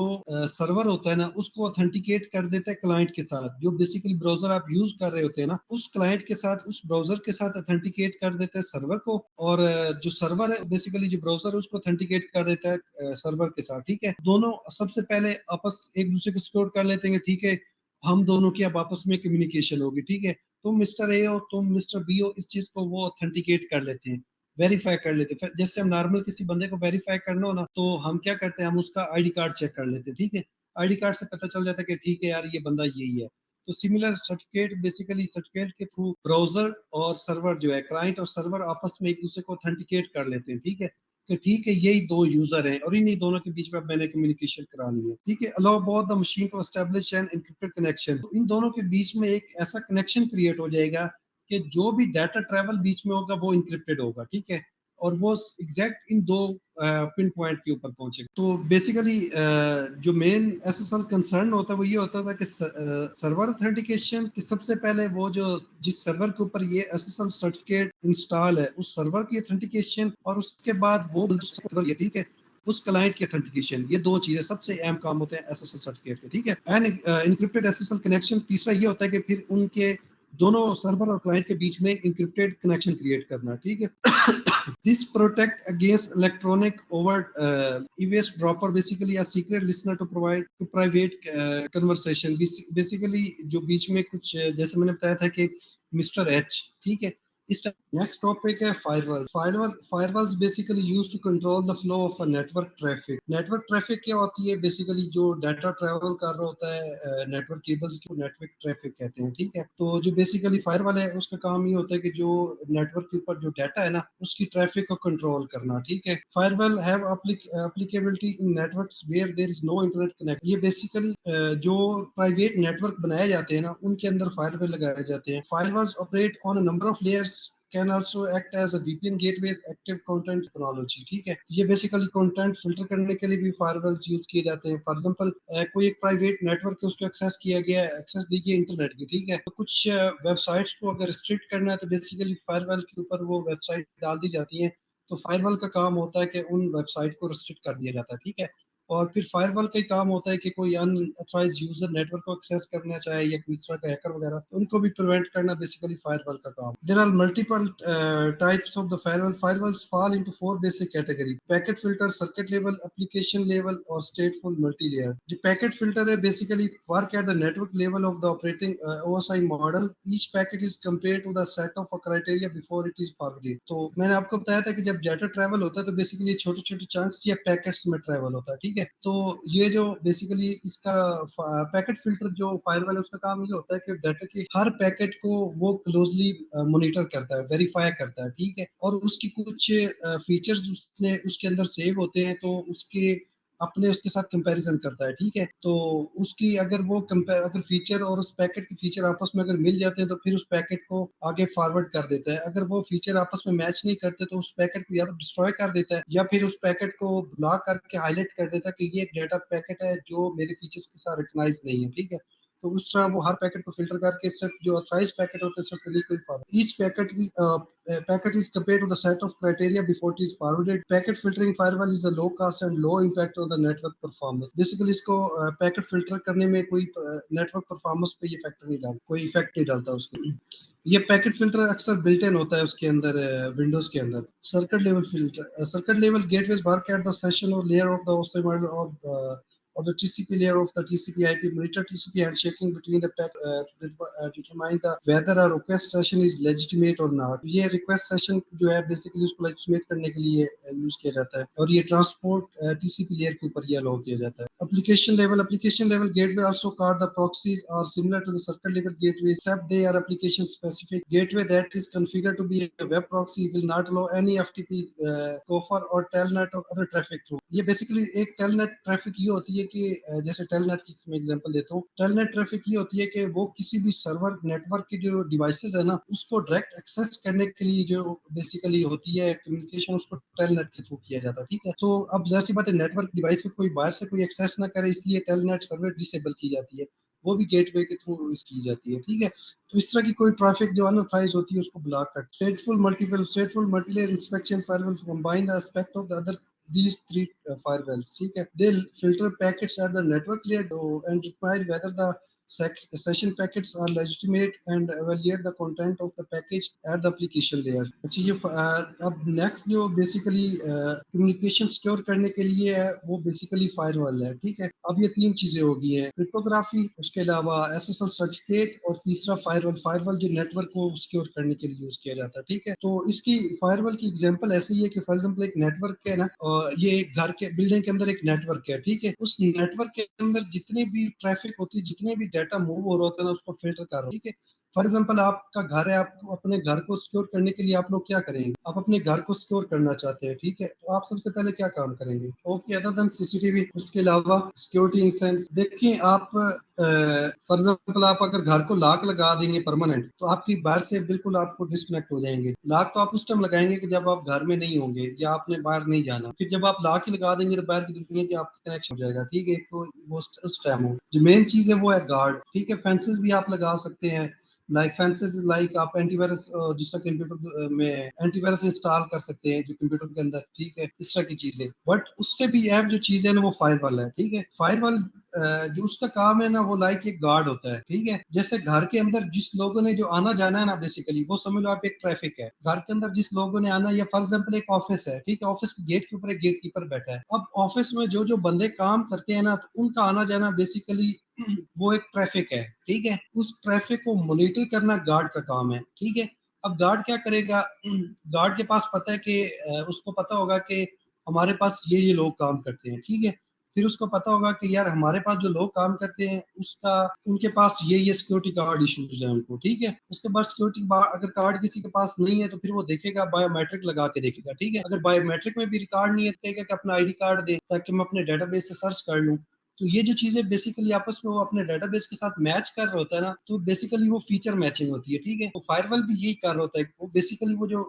server होता है ना उसको authenticate कर देता है क्लाइंट के साथ, जो बेसिकली ब्राउजर आप यूज कर रहे होते हैं ना उस क्लाइंट के साथ, उस ब्राउजर के साथ ऑथेंटिकेट कर देता है सर्वर को, और जो सर्वर है बेसिकली जो ब्राउजर है उसको ऑथेंटिकेट कर देता है सर्वर के साथ। ठीक है, दोनों सबसे पहले आपस एक दूसरे को सिक्योर कर लेते हैं, ठीक है, हम दोनों की अब आपस में कम्युनिकेशन होगी। ठीक है, तुम मिस्टर ए हो, तुम मिस्टर बी हो, इस चीज को वो ऑथेंटिकेट कर लेते हैं, वेरीफाई कर लेते हैं। फिर जैसे हम नॉर्मल किसी बंदे को वेरीफाई करना हो ना तो हम क्या करते हैं, हम उसका आईडी कार्ड चेक कर लेते हैं। ठीक है, आईडी कार्ड से पता चल जाता है कि ठीक है यार ये बंदा यही है। तो सिमिलर सर्टिफिकेट, बेसिकली सर्टिफिकेट के थ्रू ब्राउजर और सर्वर जो है, क्लाइंट और सर्वर आपस में एक दूसरे को ऑथेंटिकेट कर लेते हैं। ठीक है, कि ठीक है यही दो यूजर हैं और इन्हीं दोनों के बीच में अब मैंने कम्युनिकेशन करानी है। ठीक है, allow both the machine to establish an encrypted connection. तो इन दोनों के बीच में एक ऐसा कनेक्शन क्रिएट हो जाएगा कि जो भी डाटा ट्रैवल बीच में होगा वो इंक्रिप्टेड होगा। ठीक है, और वो एग्जैक्ट इन दो पिन पॉइंट के ऊपर पहुंचेगा। तो बेसिकली जो मेन एसएसएल कंसर्न होता है वो ये होता था कि सर्वर ऑथेंटिकेशन कि सबसे पहले वो जो जिस सर्वर के ऊपर ये एसएसएल सर्टिफिकेट इंस्टॉल है उस सर्वर की ऑथेंटिकेशन, और उसके बाद वो सर्वर, ये ठीक है, उस क्लाइंट की ऑथेंटिकेशन, ये दो चीजें सबसे अहम काम होते हैं एसएसएल सर्टिफिकेट के। ठीक है, एंड इनक्रिप्टेड एसएसएल कनेक्शन तीसरा ये होता है कि फिर उनके दोनों सर्वर और क्लाइंट के बीच में इंक्रिप्टेड कनेक्शन क्रिएट करना। ठीक है, this protect against electronic overt eavesdropper, basically a secret listener to provide to private conversation। basically जो बीच में कुछ जैसे मैंने बताया था कि मिस्टर एच, ठीक है। इस नेक्स्ट टॉपिक है firewall. Firewalls basically use to control the flow of a network traffic. Network traffic क्या होती है, बेसिकली जो डाटा ट्रैवल कर रहा होता है नेटवर्क केबल्स को नेटवर्क ट्रैफिक कहते हैं। ठीक है, तो जो बेसिकली फायरवॉल है उसका काम ये होता है कि जो नेटवर्क के ऊपर जो डाटा है ना उसकी ट्रैफिक को कंट्रोल करना। ठीक है, firewall have applicability in networks where there is no internet connect. ये बेसिकली जो प्राइवेट नेटवर्क बनाए जाते हैं ना उनके अंदर फायरवॉल लगाए जाते हैं। Firewalls operate on a number of layers, can also act as a VPN gateway active content technology। ठीक है, ये बेसिकली कंटेंट फिल्टर करने के लिए भी फायरवॉल्स यूज किए जाते हैं। फॉर एग्जांपल कोई एक प्राइवेट नेटवर्क है उसको एक्सेस किया गया है, एक्सेस दी गई इंटरनेट की। ठीक है, तो कुछ वेबसाइट्स को अगर रिस्ट्रिक्ट करना है तो बेसिकली फायरवॉल के ऊपर वो वेबसाइट डाल दी जाती है। तो फायरवॉल का काम होता है कि उन वेबसाइट को रिस्ट्रिक्ट कर दिया जाता है। ठीक है, और फिर फायरवॉल का ही काम होता है कि कोई अनऑथराइज्ड यूजर नेटवर्क को एक्सेस करना चाहे या कोई तरह का हैकर वगैरह, तो उनको भी प्रिवेंट करना बेसिकली फायरवॉल का काम। There are multiple types of the firewall. Firewalls fall into four basic category: packet filter, circuit level, application level और स्टेटफुल मल्टी लेयर। जो पैकेट फिल्टर है basically work at the network level of the operating OSI model. Each packet is compared to the set of criteria before it is forwarded. तो मैंने आपको बताया था कि जब डाटा ट्रैवल होता है तो बेसिकली छोटे छोटे चंक्स या पैकेट्स में ट्रैवल होता है। ठीक है, तो ये जो बेसिकली इसका पैकेट फिल्टर जो फायरवॉल है उसका काम ये होता है कि डाटा के हर पैकेट को वो क्लोजली मॉनिटर करता है, वेरीफाई करता है। ठीक है, और उसकी कुछ फीचर्स उसने उसके अंदर सेव होते हैं तो उसके अपने उसके साथ कंपैरिजन करता है। ठीक है, तो उसकी अगर वो अगर फीचर और उस पैकेट के फीचर आपस में अगर मिल जाते हैं तो फिर उस पैकेट को आगे फॉरवर्ड कर देता है। अगर वो फीचर आपस में मैच नहीं करते तो उस पैकेट को या तो डिस्ट्रॉय कर देता है या फिर उस पैकेट को ब्लॉक करके हाईलाइट कर देता है कि ये एक डेटा पैकेट है जो मेरे फीचर्स के साथ रिकॉग्नाइज नहीं है। ठीक है, तो उस तरह वो हर पैकेट को फिल्टर करके सिर्फ जो ऑथराइज पैकेट होते हैं सिर्फ उन्हीं को ही forward. Each packet is packet is compared to the set of criteria before it is forwarded. Packet filtering firewall is a low cost and low impact on the network performance. Basically इसको packet filter करने में कोई network performance पे ये factor नहीं डालता, कोई effect नहीं डालता उसको। ये पैकेट फिल्टर अक्सर बिल्ट इन होता है उसके अंदर विंडोज के अंदर। Circuit level filter, circuit level gateways work at the session और layer of the OSI model of the TCP layer of the TCP/IP monitor TCP handshaking between the packet to determine the whether a request session is legitimate or not। ये request session जो है basically उसको legitimate करने के लिए use किया जाता है और ये ट्रांसपोर्ट TCP layer के ऊपर ये अलाउ किया जाता है। application level gateway also called the proxies are similar to the circuit level gateway except they are application specific। gateway that is configured to be a web proxy will not allow any FTP gopher or telnet or other traffic through। ये basically एक telnet traffic ये होती है कि जैसे telnet की मैं example देता हूँ। टेलनेट ट्रैफिक ये होती है कि वो किसी भी सर्वर नेटवर्क की जो डिवाइसेस है ना उसको डायरेक्ट एक्सेस करने के लिए जो बेसिकली होती है कम्युनिकेशन उसको टेलनेट के थ्रू किया जाता है। ठीक है, तो अब जाहिर सी बात है नेटवर्क डिवाइस पे कोई बाहर से कोई एक्सेस एक्सेस ना करे, इसलिए टेलनेट सर्विस डिसेबल की जाती है, वो भी गेटवे के थ्रू की जाती है, ठीक है। तो इस तरह की कोई ट्रैफिक जो अनऑथराइज होती है उसको ब्लॉक कर। Stateful multilayer inspection firewall combine the aspect of the other these three firewalls, ठीक है। They filter packets at the network layer and decide whether the session packets are legitimate and evaluate the content of the package at the application layer। अच्छा ये अब next जो basically communication secure करने के लिए है वो बेसिकली फायरवॉल है, ठीक है। अब ये तीन चीजें होगी हैं, क्रिप्टोग्राफी, उसके अलावा एसएसएल सर्टिफिकेट, और तीसरा फायरवॉल। फायरवॉल जो नेटवर्क को सिक्योर करने के लिए यूज किया जाता है, ठीक है। तो इसकी फायरवॉल की एग्जांपल ऐसी है कि फॉर एग्जांपल एक नेटवर्क है ना, ये एक घर के बिल्डिंग के अंदर एक नेटवर्क है, ठीक है। उस नेटवर्क के अंदर जितने भी ट्रैफिक होती है, जितने भी डाटा मूव हो रहा होता है ना, उसको फिल्टर कर रहा है, ठीक है। फॉर एग्जाम्पल आपका घर है, आप अपने घर को सिक्योर करने के लिए आप लोग क्या करेंगे, आप अपने घर को सिक्योर करना चाहते हैं, ठीक है। तो आप सबसे पहले क्या काम करेंगे, ओके, अदर देन सीसीटीवी, उसके अलावा सिक्योरिटी इन सेंस, देखिए आप फॉर एग्जाम्पल आप अगर घर को लॉक लगा देंगे परमानेंट, तो आपकी बाहर से बिल्कुल आपको डिस्कनेक्ट हो जाएंगे। लॉक तो आप उस टाइम लगाएंगे कि जब आप घर में नहीं होंगे या आपने बाहर नहीं जाना, फिर जब आप लॉक ही लगा देंगे तो बाहर की दुनिया की आपका कनेक्शन हो जाएगा, ठीक है। तो वो उस टाइम हो, जो मेन चीज है वो है गार्ड, ठीक है। फेंसेस भी आप लगा सकते हैं, लाइक फेंसेस, लाइक आप एंटीवायरस, जिसका कंप्यूटर में एंटीवायरस इंस्टॉल कर सकते हैं जो कंप्यूटर के अंदर, ठीक है, इस तरह की चीजें। बट उससे भी ऐप जो चीज है ना वो फायरवॉल है, ठीक है। फायरवॉल जो उसका काम है ना वो लाइक एक गार्ड होता है, ठीक है। जैसे घर के अंदर जिस लोगों ने जो आना जाना है ना, बेसिकली वो समझ लो आप एक ट्रैफिक है, घर के अंदर जिस लोगों ने आना, या फॉर एग्जाम्पल एक ऑफिस है, ठीक है, ऑफिस के गेट के ऊपर एक गेट कीपर बैठा है। अब ऑफिस में जो जो बंदे काम करते हैं ना, तो उनका आना जाना बेसिकली वो एक ट्रैफिक है, ठीक है। उस ट्रैफिक को मॉनिटर करना गार्ड का काम है, ठीक है। अब गार्ड क्या करेगा, गार्ड के पास पता है कि उसको पता होगा कि हमारे पास ये लोग काम करते हैं, ठीक है। फिर उसको पता होगा कि यार हमारे पास जो लोग काम करते हैं उसका, उनके पास ये सिक्योरिटी कार्ड इशूज है उनको, ठीक है। उसके बाद सिक्योरिटी अगर कार्ड किसी के पास नहीं है तो फिर वो देखेगा, बायोमेट्रिक लगा के देखेगा, ठीक है। अगर बायोमेट्रिक में भी रिकॉर्ड नहीं है तो कहेगा कि अपना आईडी कार्ड दे ताकि मैं अपने डेटाबेस से सर्च कर लूँ। तो ये जो चीजें बेसिकली आपस में वो अपने डेटाबेस के साथ मैच कर रहा होता है ना, तो बेसिकली वो फीचर मैचिंग होती है, ठीक है। तो फायरवॉल भी यही कर रहा होता है, वो बेसिकली वो जो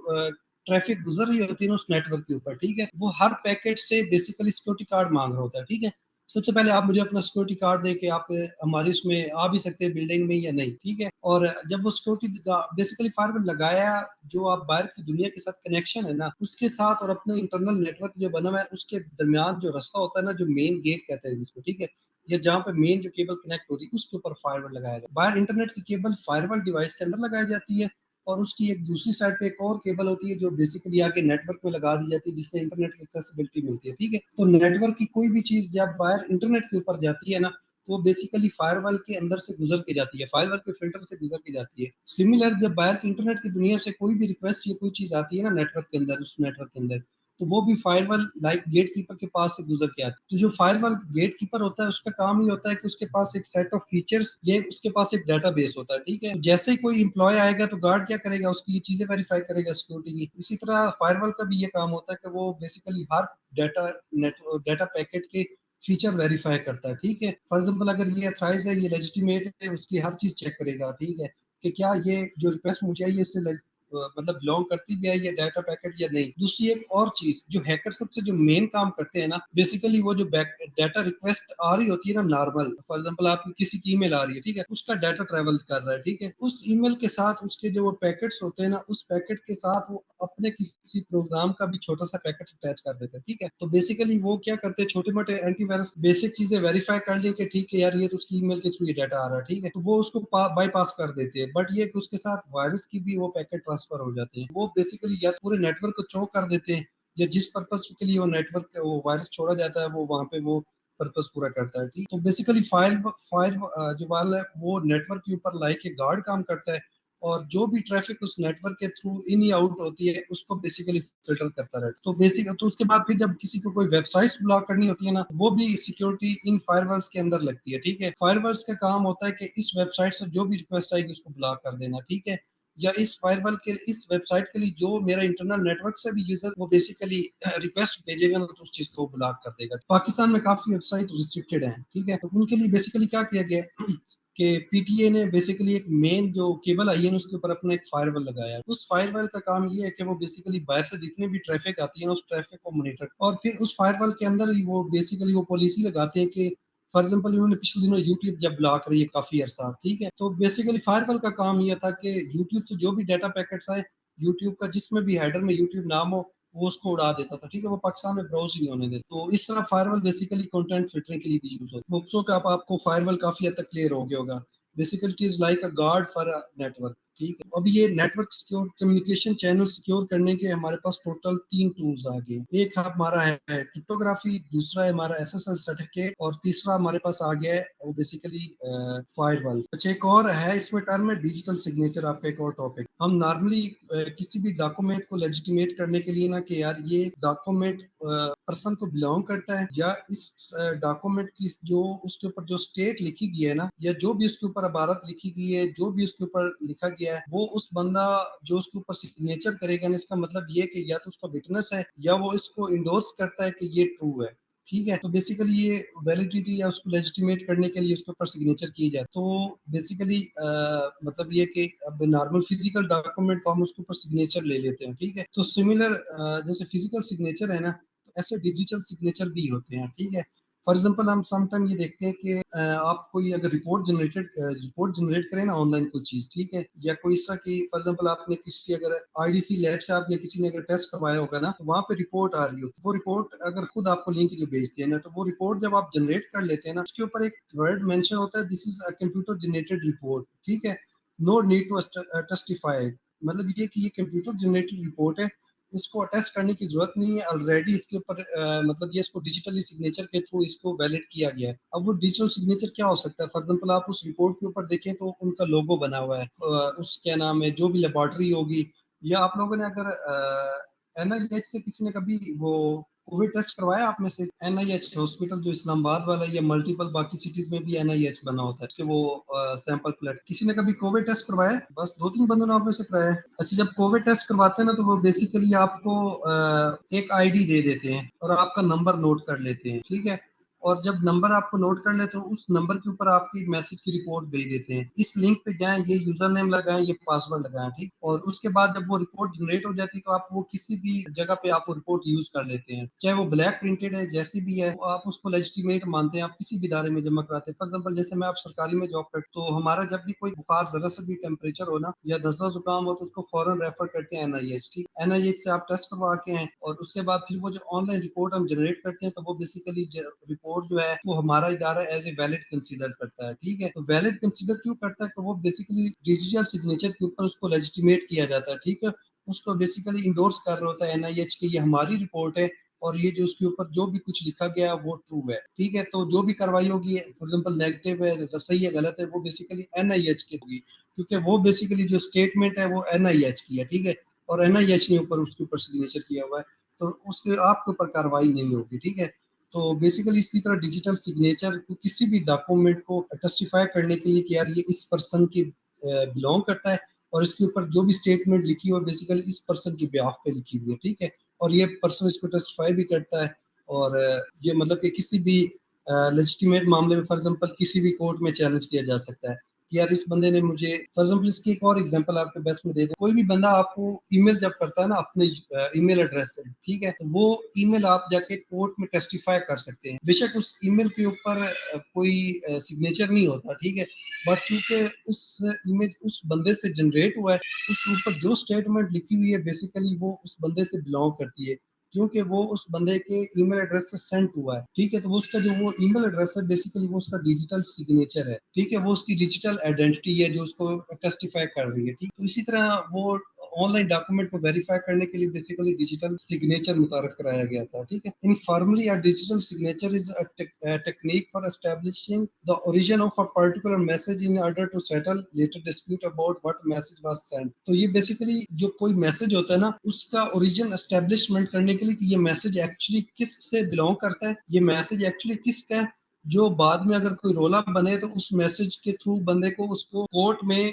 ट्रैफिक गुजर रही होती है ना उस नेटवर्क के ऊपर, ठीक है, वो हर पैकेट से बेसिकली सिक्योरिटी कार्ड मांग रहा होता है, ठीक है। सबसे पहले आप मुझे अपना सिक्योरिटी कार्ड दे के आप हमारे उसमें आ भी सकते हैं बिल्डिंग में या नहीं, ठीक है। और जब वो सिक्योरिटी बेसिकली फायरवॉल लगाया, जो आप बाहर की दुनिया के साथ कनेक्शन है ना उसके साथ और अपने इंटरनल नेटवर्क जो बना हुआ है उसके दरमियान जो रास्ता होता है ना, जो मेन गेट कहते हैं जिसको, ठीक है, या जहाँ पे मेन जो केबल कनेक्ट हो रही है उसके ऊपर फायरवॉल लगाया जाए। बाहर इंटरनेट की केबल फायरवॉल डिवाइस के अंदर लगाई जाती है, और उसकी एक दूसरी साइड पे एक और केबल होती है जो बेसिकली आके नेटवर्क में लगा दी जाती है, जिससे इंटरनेट की एक्सेसिबिलिटी मिलती है, ठीक है। तो नेटवर्क की कोई भी चीज जब बाहर इंटरनेट के ऊपर जाती है ना, तो वो बेसिकली फायरवॉल के अंदर से गुजर के जाती है, फायरवॉल के फिल्टर से गुजर के जाती है। सिमिलर जब बाहर की इंटरनेट की दुनिया से कोई भी रिक्वेस्ट या कोई चीज आती है ना नेटवर्क के अंदर, उस नेटवर्क के अंदर, तो वो भी फायरवॉल लाइक गेट कीपर के पास से गुजर के आती है। तो जो फायरवॉल गेट कीपर होता है उसका काम ही होता है कि उसके पास एक सेट ऑफ फीचर्स, ये उसके पास एक डेटाबेस होता है, ठीक है। जैसे ही कोई एम्प्लॉय आएगा तो गार्ड क्या करेगा, उसकी ये चीजें वेरीफाई करेगा सिक्योरिटी की। इसी तरह फायरवॉल का भी ये काम होता है कि वो बेसिकली हर डाटा नेट डाटा पैकेट के फीचर वेरीफाई करता है, ठीक है। फॉर एग्जाम्पल अगर ये अथराइज है, ये लेजिटिमेट है, उसकी हर चीज चेक करेगा, ठीक है, कि क्या ये जो रिक्वेस्ट मुझे आई है इससे मतलब बिलोंग करती भी है ये डाटा पैकेट या नहीं। दूसरी एक और चीज जो हैकर सबसे जो मेन काम करते हैं ना, बेसिकली वो जो डाटा रिक्वेस्ट आ रही होती है ना नॉर्मल, फॉर एग्जांपल आप किसी की ईमेल आ रही है, ठीक है, उसका डाटा ट्रेवल कर रहा है, ठीक है, उस ईमेल के साथ उसके जो वो पैकेट्स होते हैं ना, उस पैकेट के साथ वो अपने किसी प्रोग्राम का भी छोटा सा पैकेट अटैच कर देते हैं, ठीक है। तो बेसिकली वो क्या करते हैं, छोटे मोटे एंटीवायरस बेसिक चीजें वेरीफाई कर ले कि ठीक है यार ये तो उसकी ईमेल के थ्रू ये डाटा आ रहा है, ठीक है, तो वो उसको बाईपास कर देते हैं। बट ये कि उसके साथ वायरस की भी वो पैकेट ट्रांसफर हो जाते हैं, वो बेसिकली या तो पूरे नेटवर्क को चोक कर देते हैं, या जिस पर्पस के लिए वो नेटवर्क वो वायरस छोड़ा जाता है वो वहां पे वो पर्पस पूरा करता है, ठीक। तो बेसिकली फायर फायर जो वाल है वो नेटवर्क के ऊपर लाइक एक गार्ड काम करता है, और जो भी ट्रैफिक उस नेटवर्क के थ्रू इन या आउट होती है उसको बेसिकली फिल्टर करता रहता है। तो बेसिक तो उसके बाद फिर जब किसी को कोई वेबसाइट्स ब्लॉक करनी होती है ना, वो भी सिक्योरिटी इन फायरवॉल्स के अंदर लगती है, ठीक है। फायरवॉल्स का काम होता है कि इस वेबसाइट से जो भी रिक्वेस्ट आएगी उसको ब्लॉक कर देना, ठीक है, या इस फायरवॉल के इस वेबसाइट के लिए जो मेरा इंटरनल नेटवर्क से भी यूजर वो बेसिकली रिक्वेस्ट भेजेगा ना, तो उस चीज को ब्लॉक कर देगा। पाकिस्तान में काफी वेबसाइट रिस्ट्रिक्टेड है, ठीक है, तो उनके लिए बेसिकली क्या किया गया है कि पीटीए ने बेसिकली एक मेन जो केबल आई है ना उसके ऊपर अपना एक फायरवॉल लगाया है। उस फायरवॉल का काम ये है कि वो बेसिकली बाहर से जितनी भी ट्रैफिक आती है ना उस ट्रैफिक को मॉनिटर, और फिर उस फायरवॉल के अंदर ही वो बेसिकली वो पॉलिसी लगाते हैं कि फॉर एग्जाम्पल इन्होंने पिछले दिनों यूट्यूब जब ब्लॉक रही है काफी अरसा, ठीक है, तो बेसिकली फायरवॉल का काम ये था कि यूट्यूब से जो भी डाटा पैकेट्स आए, यूट्यूब का जिसमें भी हेडर में यूट्यूब नाम हो वो उसको उड़ा देता था, ठीक है, वो पाकिस्तान में ब्राउज नहीं होने देता। तो इस तरह फायरवॉल बेसिकली कंटेंट फिल्टरिंग के लिए भी यूज होता है। होप्स कि आपको फायरवॉल काफी हद तक क्लियर हो गया होगा। Basically it is like a guard for a network, ठीक है। अब ये network secure communication channel secure करने के हमारे पास टोटल 3 टूल्स आ गए। एक हमारा है क्रिप्टोग्राफी, दूसरा है हमारा एसएसएल सर्टिफिकेट, और तीसरा हमारे पास आ गया है वो बेसिकली फायरवॉल। अच्छा, एक और है इसमें टर्म है डिजिटल सिग्नेचर, आपका एक और टॉपिक। हम नॉर्मली किसी भी डॉक्यूमेंट को लेजिटिमेट करने के लिए ना कि यार ये डॉक्यूमेंट पर्सन को बिलोंग करता है, या इस डॉक्यूमेंट की जो उसके ऊपर जो स्टेट लिखी गई है ना, या जो भी उसके ऊपर इबारत लिखी गई है, जो भी उसके ऊपर लिखा गया है, वो उस बंदा जो उसके ऊपर सिग्नेचर करेगा ना, इसका मतलब ये कि या तो उसका विटनेस है या वो इसको इंडोर्स करता है कि ये ट्रू है, ठीक है। तो बेसिकली ये वैलिडिटी या उसको लेजिटिमेट करने के लिए उसके ऊपर सिग्नेचर की जाए। तो बेसिकली मतलब ये कि अब नॉर्मल फिजिकल डॉक्यूमेंट तो हम उसके ऊपर सिग्नेचर ले लेते हैं, ठीक है। तो सिमिलर जैसे फिजिकल सिग्नेचर है ना, तो ऐसे डिजिटल सिग्नेचर भी होते हैं, ठीक है। फॉर एग्जाम्पल हम समटाइम ये देखते हैं कि आप कोई अगर रिपोर्ट जनरेट करें ना ऑनलाइन कोई चीज, ठीक है, या कोई इस तरह की फॉर एग्जाम्पल आपने किसी अगर आईडीसी लैब से आपने किसी ने अगर टेस्ट करवाया होगा ना, तो वहाँ पे रिपोर्ट आ रही होती है। वो रिपोर्ट अगर खुद आपको लिंक जो भेजती है ना, तो वो रिपोर्ट जब आप जनरेट कर लेते हैं ना, उसके ऊपर एक वर्ड मेंशन होता है, this is a computer generated report, ठीक है। नो नीड टू टेस्टिफाई, मतलब ये कि ये कंप्यूटर जनरेटेड रिपोर्ट है, इसको अटेस्ट करने की जरूरत नहीं है, ऑलरेडी इसके ऊपर मतलब ये इसको डिजिटली सिग्नेचर के थ्रू इसको वैलिड किया गया है। अब वो डिजिटल सिग्नेचर क्या हो सकता है, फॉर एग्जाम्पल आप उस रिपोर्ट के ऊपर देखें तो उनका लोगो बना हुआ है, उस क्या नाम है जो भी लेबोरेटरी होगी, या आप लोगों ने अगर एनआईएच से किसी ने कभी वो कोविड टेस्ट करवाया आप में से, एनआईएच हॉस्पिटल जो इस्लामाबाद वाला या मल्टीपल बाकी सिटीज में भी एनआईएच बना होता है, उसके वो सैंपल प्लेट, किसी ने कभी कोविड टेस्ट करवाया है? बस 2-3 बंदों ने आप में से कराया है। अच्छा, जब कोविड टेस्ट करवाते हैं ना, तो वो बेसिकली आपको एक आईडी दे देते हैं और आपका नंबर नोट कर लेते हैं, ठीक है। और जब नंबर आपको नोट कर लेते हो, उस नंबर के ऊपर आपकी मैसेज की रिपोर्ट भेज देते हैं, इस लिंक पे जाएं, ये यूजर नेम लगाएं, ये पासवर्ड लगाएं, ठीक। और उसके बाद जब वो रिपोर्ट जनरेट हो जाती है, तो आप वो किसी भी जगह पे आप वो रिपोर्ट यूज कर लेते हैं, चाहे वो ब्लैक प्रिंटेड है जैसी भी है, वो आप उसको लेजिटिमेट मानते हैं, आप किसी भी इदारे में जमा कराते हैं। फॉर एग्जाम्पल जैसे मैं आप सरकारी में जॉब करता, तो हमारा जब भी कोई बुखार जरा सा भी टेम्परेचर हो ना, या दस्त जुकाम हो, तो उसको फौरन रेफर करते हैं एनआईएच, ठीक। एनआईएच से आप टेस्ट करवा के हैं, और उसके बाद फिर वो जो ऑनलाइन रिपोर्ट हम जनरेट करते हैं, तो वो बेसिकली रिपोर्ट जो है वो हमारा इदारा एज ए वैलिड कंसीडर करता है, ठीक है। तो वैलिड कंसीडर क्यों करता है, तो वो बेसिकली डिजिटल सिग्नेचर के ऊपर उसको लेजिटिमेट किया जाता है, ठीक है। उसको बेसिकली इंडोर्स कर रहा होता है एनआईएच की ये हमारी रिपोर्ट है, और ये जो उसके ऊपर जो भी कुछ लिखा गया है वो ट्रू है, ठीक है। तो जो भी कार्रवाई होगी, फॉर एग्जाम्पल नेगेटिव है तो सही है गलत है, वो बेसिकली एनआईएच की होगी, क्योंकि वो बेसिकली जो स्टेटमेंट है वो एनआईएच की है, ठीक है। और एनआईएच ने ऊपर उसके ऊपर सिग्नेचर किया हुआ है, तो उसके आपके ऊपर कार्रवाई नहीं होगी, ठीक है। तो बेसिकली इसी तरह डिजिटल सिग्नेचर को किसी भी डॉक्यूमेंट को टेस्टिफाई करने के लिए कि यार ये इस पर्सन की बिलोंग करता है, और इसके ऊपर जो भी स्टेटमेंट लिखी हुई है बेसिकली इस पर्सन की ब्याह पे लिखी हुई है, ठीक है। और ये पर्सन इसको टेस्टिफाई भी करता है, और ये मतलब कि किसी भी लेजिटिमेट मामले में फॉर एग्जांपल किसी भी कोर्ट में चैलेंज किया जा सकता है कि यार इस बंदे ने मुझे, फॉर एग्जांपल इसकी एक और एग्जांपल आपके बेस्ट में दे दूं, कोई भी बंदा आपको ईमेल जब करता है ना अपने ईमेल एड्रेस से, ठीक है, तो वो ईमेल आप जाके कोर्ट में टेस्टिफाई कर सकते हैं। बेशक उस ईमेल के ऊपर कोई सिग्नेचर नहीं होता, ठीक है, बट चूंकि उस इमेज उस बंदे से जनरेट हुआ है, उस ऊपर जो स्टेटमेंट लिखी हुई है बेसिकली वो उस बंदे से बिलोंग करती है, क्योंकि वो उस बंदे के ईमेल एड्रेस से सेंड हुआ है, ठीक है। तो वो उसका जो वो ईमेल एड्रेस है बेसिकली वो उसका डिजिटल सिग्नेचर है, ठीक है, वो उसकी डिजिटल आइडेंटिटी है जो उसको टेस्टिफाई कर रही है, ठीक। तो इसी तरह वो ऑनलाइन डॉक्यूमेंट को वेरीफाई करने के लिए बेसिकली डिजिटल सिग्नेचर मुतारफ कराया गया था, ठीक है। Informally a digital signature is a technique for establishing the origin of a particular message in order to settle later dispute about what message was sent. तो ये बेसिकली जो कोई मैसेज होता है ना उसका ओरिजिन एस्टेब्लिशमेंट करने के लिए कि ये मैसेज एक्चुअली किस से बिलोंग करता है, ये मैसेज एक्चुअली किसका है, जो बाद में अगर कोई रोला बने तो उस मैसेज के थ्रू बंदे को उसको कोर्ट में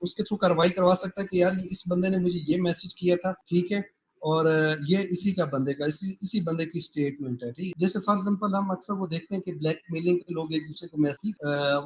उसके थ्रू कार्रवाई करवा सकता है कि यार इस बंदे ने मुझे ये मैसेज किया था, ठीक है। और ये इसी का बंदे का इसी बंदे की स्टेटमेंट है, ठीक है। जैसे फॉर एग्जांपल हम अक्सर वो देखते हैं कि ब्लैकमेलिंग के लोग एक दूसरे को मैसेज,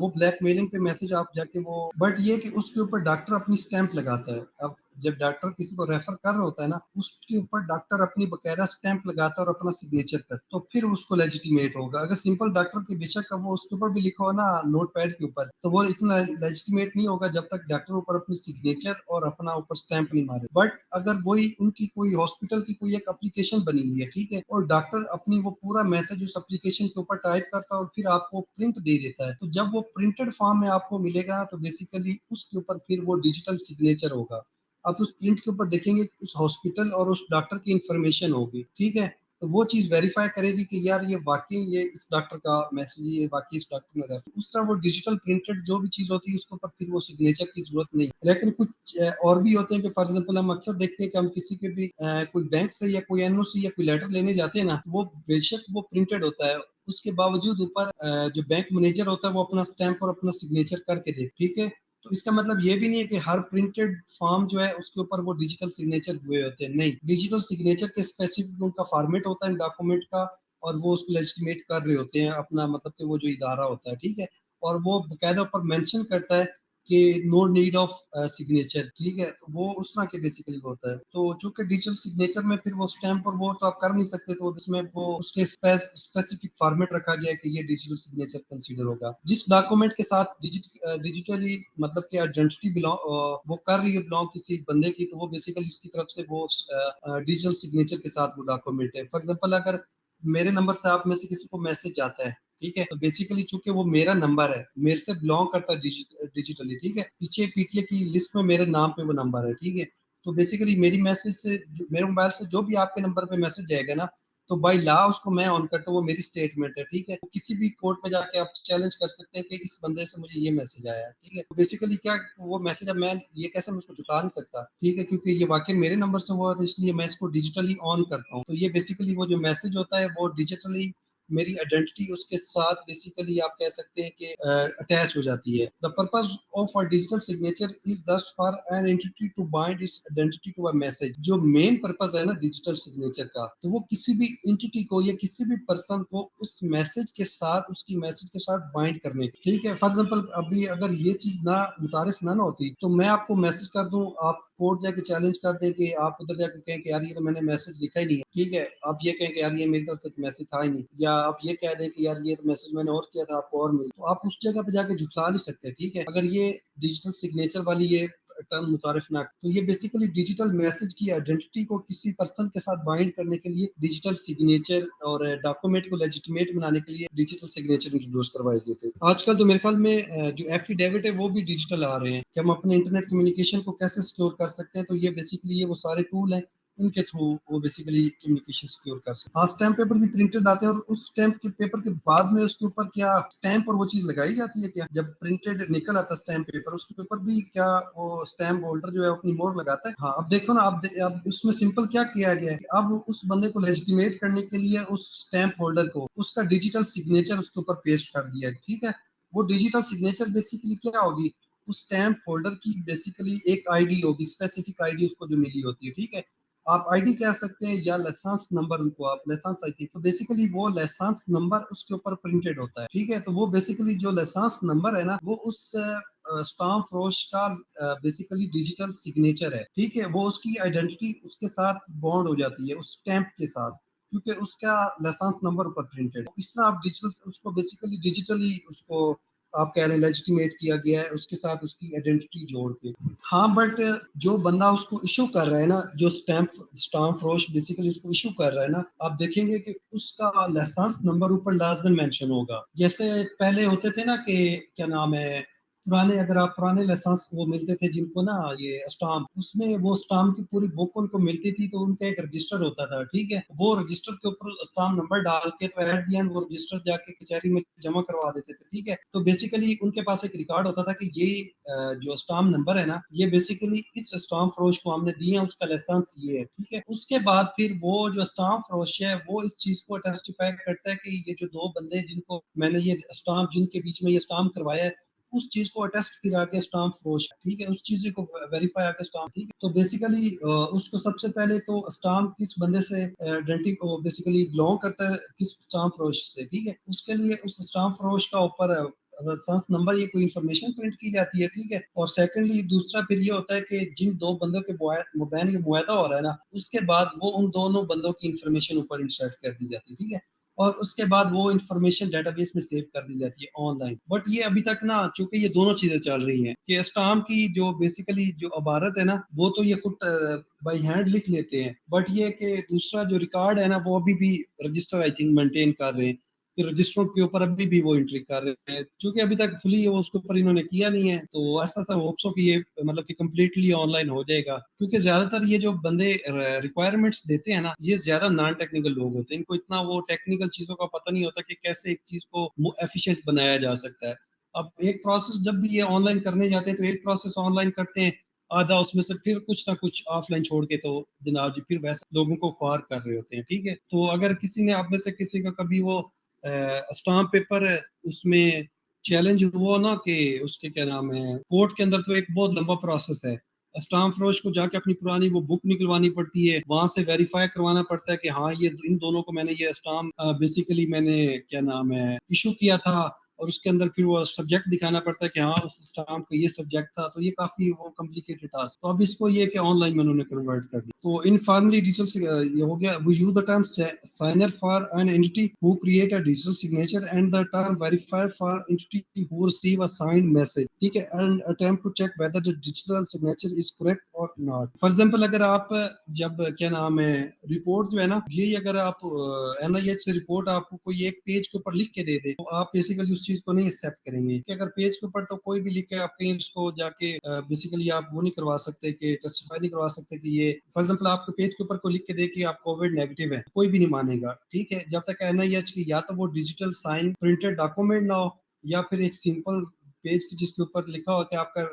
वो ब्लैकमेलिंग पे मैसेज आप जाके वो, बट ये कि उसके ऊपर डॉक्टर अपनी स्टैंप लगाता है। अब जब डॉक्टर किसी को रेफर कर रहा होता है ना, उसके ऊपर डॉक्टर अपनी बकायदा स्टैंप लगाता है और अपना सिग्नेचर कर, तो फिर उसको लेजिटिमेट होगा। अगर सिंपल डॉक्टर के बेशक वो उसके ऊपर भी लिखा हो ना नोट पैड के ऊपर, तो वो इतना लेजिटिमेट नहीं होगा जब तक डॉक्टर ऊपर अपनी सिग्नेचर और अपना ऊपर स्टैंप नहीं मारे। बट अगर वही उनकी कोई हॉस्पिटल की कोई एक एप्लीकेशन बनी हुई है, ठीक है, और डॉक्टर अपनी वो पूरा मैसेज उस एप्लीकेशन के ऊपर टाइप करता है और फिर आपको प्रिंट दे देता है, तो जब वो प्रिंटेड फॉर्म में आपको मिलेगा तो बेसिकली उसके ऊपर फिर वो डिजिटल सिग्नेचर होगा। आप उस प्रिंट के ऊपर देखेंगे उस हॉस्पिटल और उस डॉक्टर की इंफॉर्मेशन होगी, ठीक है। तो वो चीज वेरीफाई करेगी कि यार ये वाकई ये इस डॉक्टर का मैसेज, ये वाकई इस डॉक्टर ने रेफर। उस तरह वो डिजिटल प्रिंटेड जो भी चीज होती है उसके ऊपर फिर वो सिग्नेचर की जरूरत नहीं। लेकिन कुछ और भी होते हैं कि फॉर एग्जाम्पल हम अक्सर देखते हैं कि हम किसी के भी कोई बैंक से या कोई एनओसी या कोई लेटर लेने जाते हैं ना, वो बेशक वो प्रिंटेड होता है, उसके बावजूद ऊपर जो बैंक मैनेजर होता है वो अपना स्टैंप और अपना सिग्नेचर करके दे, ठीक है। तो इसका मतलब ये भी नहीं है कि हर प्रिंटेड फॉर्म जो है उसके ऊपर वो डिजिटल सिग्नेचर हुए होते हैं, नहीं। डिजिटल सिग्नेचर के स्पेसिफिक उनका फॉर्मेट होता है डॉक्यूमेंट का, और वो उसको लेजिटिमेट कर रहे होते हैं अपना, मतलब कि वो जो इदारा होता है, ठीक है। और वो बकायदा ऊपर मेंशन करता है कि नो नीड ऑफ सिग्नेचर, ठीक है। तो वो उस तरह के बेसिकली होता है। तो चूंकि डिजिटल सिग्नेचर में फिर वो स्टैंप और वो तो आप कर नहीं सकते, तो उसमें वो उसके स्पेसिफिक फॉर्मेट रखा गया है कि ये डिजिटल सिग्नेचर कंसीडर होगा। जिस डॉक्यूमेंट के साथ डिजिटली मतलब कि आइडेंटिटी बिलोंग वो कर रही है बिलोंग किसी बंदे की, तो वो बेसिकली उसकी तरफ से वो डिजिटल सिग्नेचर के साथ वो डॉक्यूमेंट है। फॉर एग्जांपल अगर मेरे नंबर से आप में से किसी को मैसेज आता है, ठीक है, तो बेसिकली चूंकि वो मेरा नंबर है, मेरे से बिलोंग करता है डिजिटली, ठीक है, पीछे पीटीए की लिस्ट में मेरे नाम पे वो नंबर है, ठीक है। तो बेसिकली मेरी मैसेज से मेरे मोबाइल से जो भी आपके नंबर पे मैसेज जाएगा ना, तो बाई लॉ उसको मैं ऑन करता हूँ, वो मेरी स्टेटमेंट है, ठीक है। तो किसी भी कोर्ट में जाके आप चैलेंज कर सकते हैं कि इस बंदे से मुझे ये मैसेज आया है, ठीक है। तो बेसिकली क्या वो मैसेज, अब मैं ये कैसे मैं उसको झुठला नहीं सकता, ठीक है, क्योंकि ये वाकई मेरे नंबर से हुआ, तो इसलिए मैं इसको डिजिटली ऑन करता हूँ। तो ये बेसिकली वो जो मैसेज होता है वो डिजिटली मेरी आइडेंटिटी उसके साथ बेसिकली आप कह सकते हैं कि अटैच हो जाती है। The purpose of a digital signature is thus for an entity to bind its identity to a message. जो मेन पर्पज है ना डिजिटल सिग्नेचर का, तो वो किसी भी एंटिटी को या किसी भी पर्सन को उस मैसेज के साथ, उसकी मैसेज के साथ बाइंड करने की, ठीक है। फॉर एग्जाम्पल अभी अगर ये चीज ना मुतारिफ ना होती, तो मैं आपको मैसेज कर दूं, आप कोर्ट जाके चैलेंज कर दें कि आप उधर जाके कहें कि यार ये तो मैंने मैसेज लिखा ही नहीं है, ठीक है। आप ये कहें कि यार ये मेरी तरफ से मैसेज था ही नहीं, या आप ये कह दें कि यार ये तो मैसेज मैंने और किया था आपको और मिल, तो आप उस जगह पे जाके झुठला नहीं सकते, ठीक है, अगर ये डिजिटल सिग्नेचर वाली ये टर्म मुतारिफ ना। तो ये बेसिकली डिजिटल मैसेज की आइडेंटिटी को किसी पर्सन के साथ बाइंड करने के लिए डिजिटल सिग्नेचर और डॉक्यूमेंट को लेजिटिमेट बनाने के लिए डिजिटल सिग्नेचर इंट्रोड्यूस करवाए गए थे। आजकल तो मेरे ख्याल में जो एफिडेविट है वो भी डिजिटल आ रहे हैं कि हम अपने इंटरनेट कम्युनिकेशन को कैसे सिक्योर कर सकते हैं। तो ये बेसिकली ये वो सारे टूल हैं, इनके थ्रू वो बेसिकली कम्युनिकेशन सिक्योर कर सकते हैं। हाँ, स्टैम्प पेपर भी प्रिंटेड आते हैं, और उस स्टैम्प के पेपर के बाद में उसके ऊपर क्या स्टैम्प और वो चीज लगाई जाती है क्या? जब प्रिंटेड निकल आता है स्टैम्प पेपर, उसके ऊपर भी क्या वो स्टैम्प होल्डर जो है अपनी मोहर लगाता है? हाँ, अब देखो ना, अब उसमें सिंपल क्या किया गया है कि अब उस बंदे को लेजिटिमेट करने के लिए उस स्टैम्प होल्डर को उसका डिजिटल सिग्नेचर उसके ऊपर पेस्ट कर दिया है, ठीक है। वो डिजिटल सिग्नेचर बेसिकली क्या होगी, उस स्टैम्प होल्डर की बेसिकली एक आईडी होगी, स्पेसिफिक आईडी उसको जो मिली होती है, ठीक है। आप आईडी कह सकते हैं या लाइसेंस नंबर, उनको आप लाइसेंस आई थी, तो बेसिकली वो लाइसेंस नंबर उसके ऊपर प्रिंटेड होता है, ठीक है। तो वो बेसिकली जो लाइसेंस नंबर है ना, वो उस स्टाम्प फरोश का बेसिकली डिजिटल सिग्नेचर है, ठीक है। वो उसकी आइडेंटिटी उसके साथ बॉन्ड हो जाती है उस स्टैम्प के साथ, क्योंकि उसका लाइसेंस नंबर ऊपर प्रिंटेड है। इस तरह आप डिजिटल उसको बेसिकली डिजिटली उसको आप कह रहे हैं लेजिटिमेट किया गया है, उसके साथ उसकी आइडेंटिटी जोड़ के। हाँ, बट जो बंदा उसको इशू कर रहा है ना, जो स्टाम्प फरोश बेसिकली उसको इशू कर रहा है ना, आप देखेंगे कि उसका लाइसेंस नंबर ऊपर लाजमन मेंशन होगा। जैसे पहले होते थे ना कि क्या नाम है, पुराने, अगर आप पुराने लाइसेंस वो मिलते थे जिनको ना ये स्टाम्प, उसमें वो स्टाम्प की पूरी बुक उनको मिलती थी, तो उनका एक रजिस्टर होता था, ठीक है। वो रजिस्टर के ऊपर स्टाम्प नंबर डाल के तो एट दी एंड वो रजिस्टर जाके कचहरी में जमा करवा देते थे, ठीक है। तो बेसिकली उनके पास एक रिकॉर्ड होता था कि ये जो स्टाम्प नंबर है ना, ये बेसिकली इस स्टाम्प फरोश को हमने दिए हैं, उसका लाइसेंस ये है, ठीक है। उसके बाद फिर वो जो स्टाम्प फरोश है वो इस चीज को टेस्टिफाई करता है कि ये जो दो बंदे जिनको मैंने ये स्टाम्प, जिनके बीच में ये स्टाम्प करवाया है, उस चीज को अटेस्ट फिर आके स्टाम्प फरोश, ठीक है, उस चीज को वेरीफाई आके स्टाम्प, ठीक है। तो बेसिकली उसको सबसे पहले तो स्टाम्प किस बंदे से आइडेंटिटी बेसिकली बिलोंग करता है, किस स्टाम्प फरोश से, ठीक है। उसके लिए उस स्टाम्प फरोश का ऊपर रेफरेंस नंबर, ये कोई इंफॉर्मेशन प्रिंट की जाती है, ठीक है। और सेकंडली दूसरा फिर ये होता है कि जिन दो बंदों के मुबैन का मुआहदा हो रहा है ना, उसके बाद वो उन दोनों बंदों की इंफॉर्मेशन ऊपर इंसर्ट कर दी जाती है, ठीक है। और उसके बाद वो इंफॉर्मेशन डेटाबेस में सेव कर दी जाती है ऑनलाइन। बट ये अभी तक ना, चूंकि ये दोनों चीजें चल रही हैं कि स्टाम्प की जो बेसिकली जो इबारत है ना, वो तो ये खुद बाई हैंड लिख लेते हैं, बट ये कि दूसरा जो रिकॉर्ड है ना, वो अभी भी रजिस्टर आई थिंक मेंटेन कर रहे हैं, कि रजिस्टरों के ऊपर अभी भी वो एंट्री कर रहे हैं, क्योंकि अभी तक फुली वो उसके ऊपर इन्होंने किया नहीं है। तो ऐसा सा होप्स हो कि ये मतलब कि कम्प्लीटली ऑनलाइन हो जाएगा, क्योंकि ज्यादातर ये जो बंदे रिक्वायरमेंट्स देते हैं ना, ये ज्यादा नॉन टेक्निकल लोग होते हैं, इनको इतना वो टेक्निकल चीजों का पता नहीं होता कि कैसे एक चीज को एफिशिएंट बनाया जा सकता है। अब एक प्रोसेस जब भी ये ऑनलाइन करने जाते हैं, तो एक प्रोसेस ऑनलाइन करते हैं, आधा उसमें से फिर कुछ ना कुछ ऑफलाइन छोड़ के, तो जनाब जी फिर वैसे लोगों को ख्वार कर रहे होते हैं, ठीक है। तो अगर किसी ने आप में से किसी का कभी वो स्टाम्प पेपर उसमें चैलेंज हुआ ना, कि उसके क्या नाम है, कोर्ट के अंदर, तो एक बहुत लंबा प्रोसेस है। स्टाम्प फरोश को जाके अपनी पुरानी वो बुक निकलवानी पड़ती है, वहां से वेरीफाई करवाना पड़ता है कि हाँ ये इन दोनों को मैंने ये स्टाम्प बेसिकली मैंने क्या नाम है इशू किया था, और उसके अंदर फिर वो सब्जेक्ट दिखाना पड़ता है कि हाँ उस स्टाम्प का ये सब्जेक्ट था। तो ये काफी वो कॉम्प्लिकेटेड टास्क, तो अब इसको ये कि ऑनलाइन में उन्होंने कन्वर्ट कर दिया। तो इनफॉर्मली डिजिटल ये हो गया, we use the term signer for an entity who create a digital signature, and the term verifier for entity who receive a signed message, ठीक है, and attempt to check whether the digital signature is correct और not. For example, अगर आप जब क्या नाम है report जो है ना, ये अगर आप एनआईएच से रिपोर्ट आपको कोई एक पेज के ऊपर लिख के दे दे, तो आप बेसिकली उस चीज को नहीं एक्सेप्ट करेंगे, कि अगर पेज के ऊपर तो कोई भी लिख के आप कहीं उसको जाके बेसिकली आप वो नहीं करवा सकते, कि टेस्टिफाई नहीं करवा सकते कि ये, फॉर एग्जांपल आपके पेज के ऊपर कोई लिख के दे कि आप कोविड नेगेटिव है, कोई भी नहीं मानेगा, ठीक है, जब तक एनआईएच की या तो वो डिजिटल साइन प्रिंटेड डॉक्यूमेंट ना हो, या फिर एक सिंपल पेज की जिसके ऊपर लिखा हो कि आपका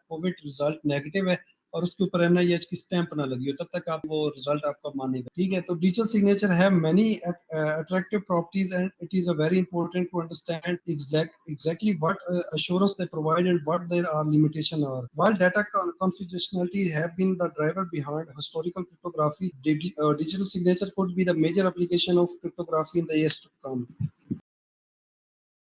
कोविड रिजल्ट नेगेटिव है, और उसके ऊपर एनआईएच की स्टैंप ना लगी हो, तब तक आप वो रिजल्ट आपका मानेगा, ठीक है। तो digital signature have many attractive properties, and it is a very important to understand exactly what assurance they provide and what their limitation are. While data confidentiality have been the driver behind historical cryptography, digital signature could be the major application of cryptography in the years to come.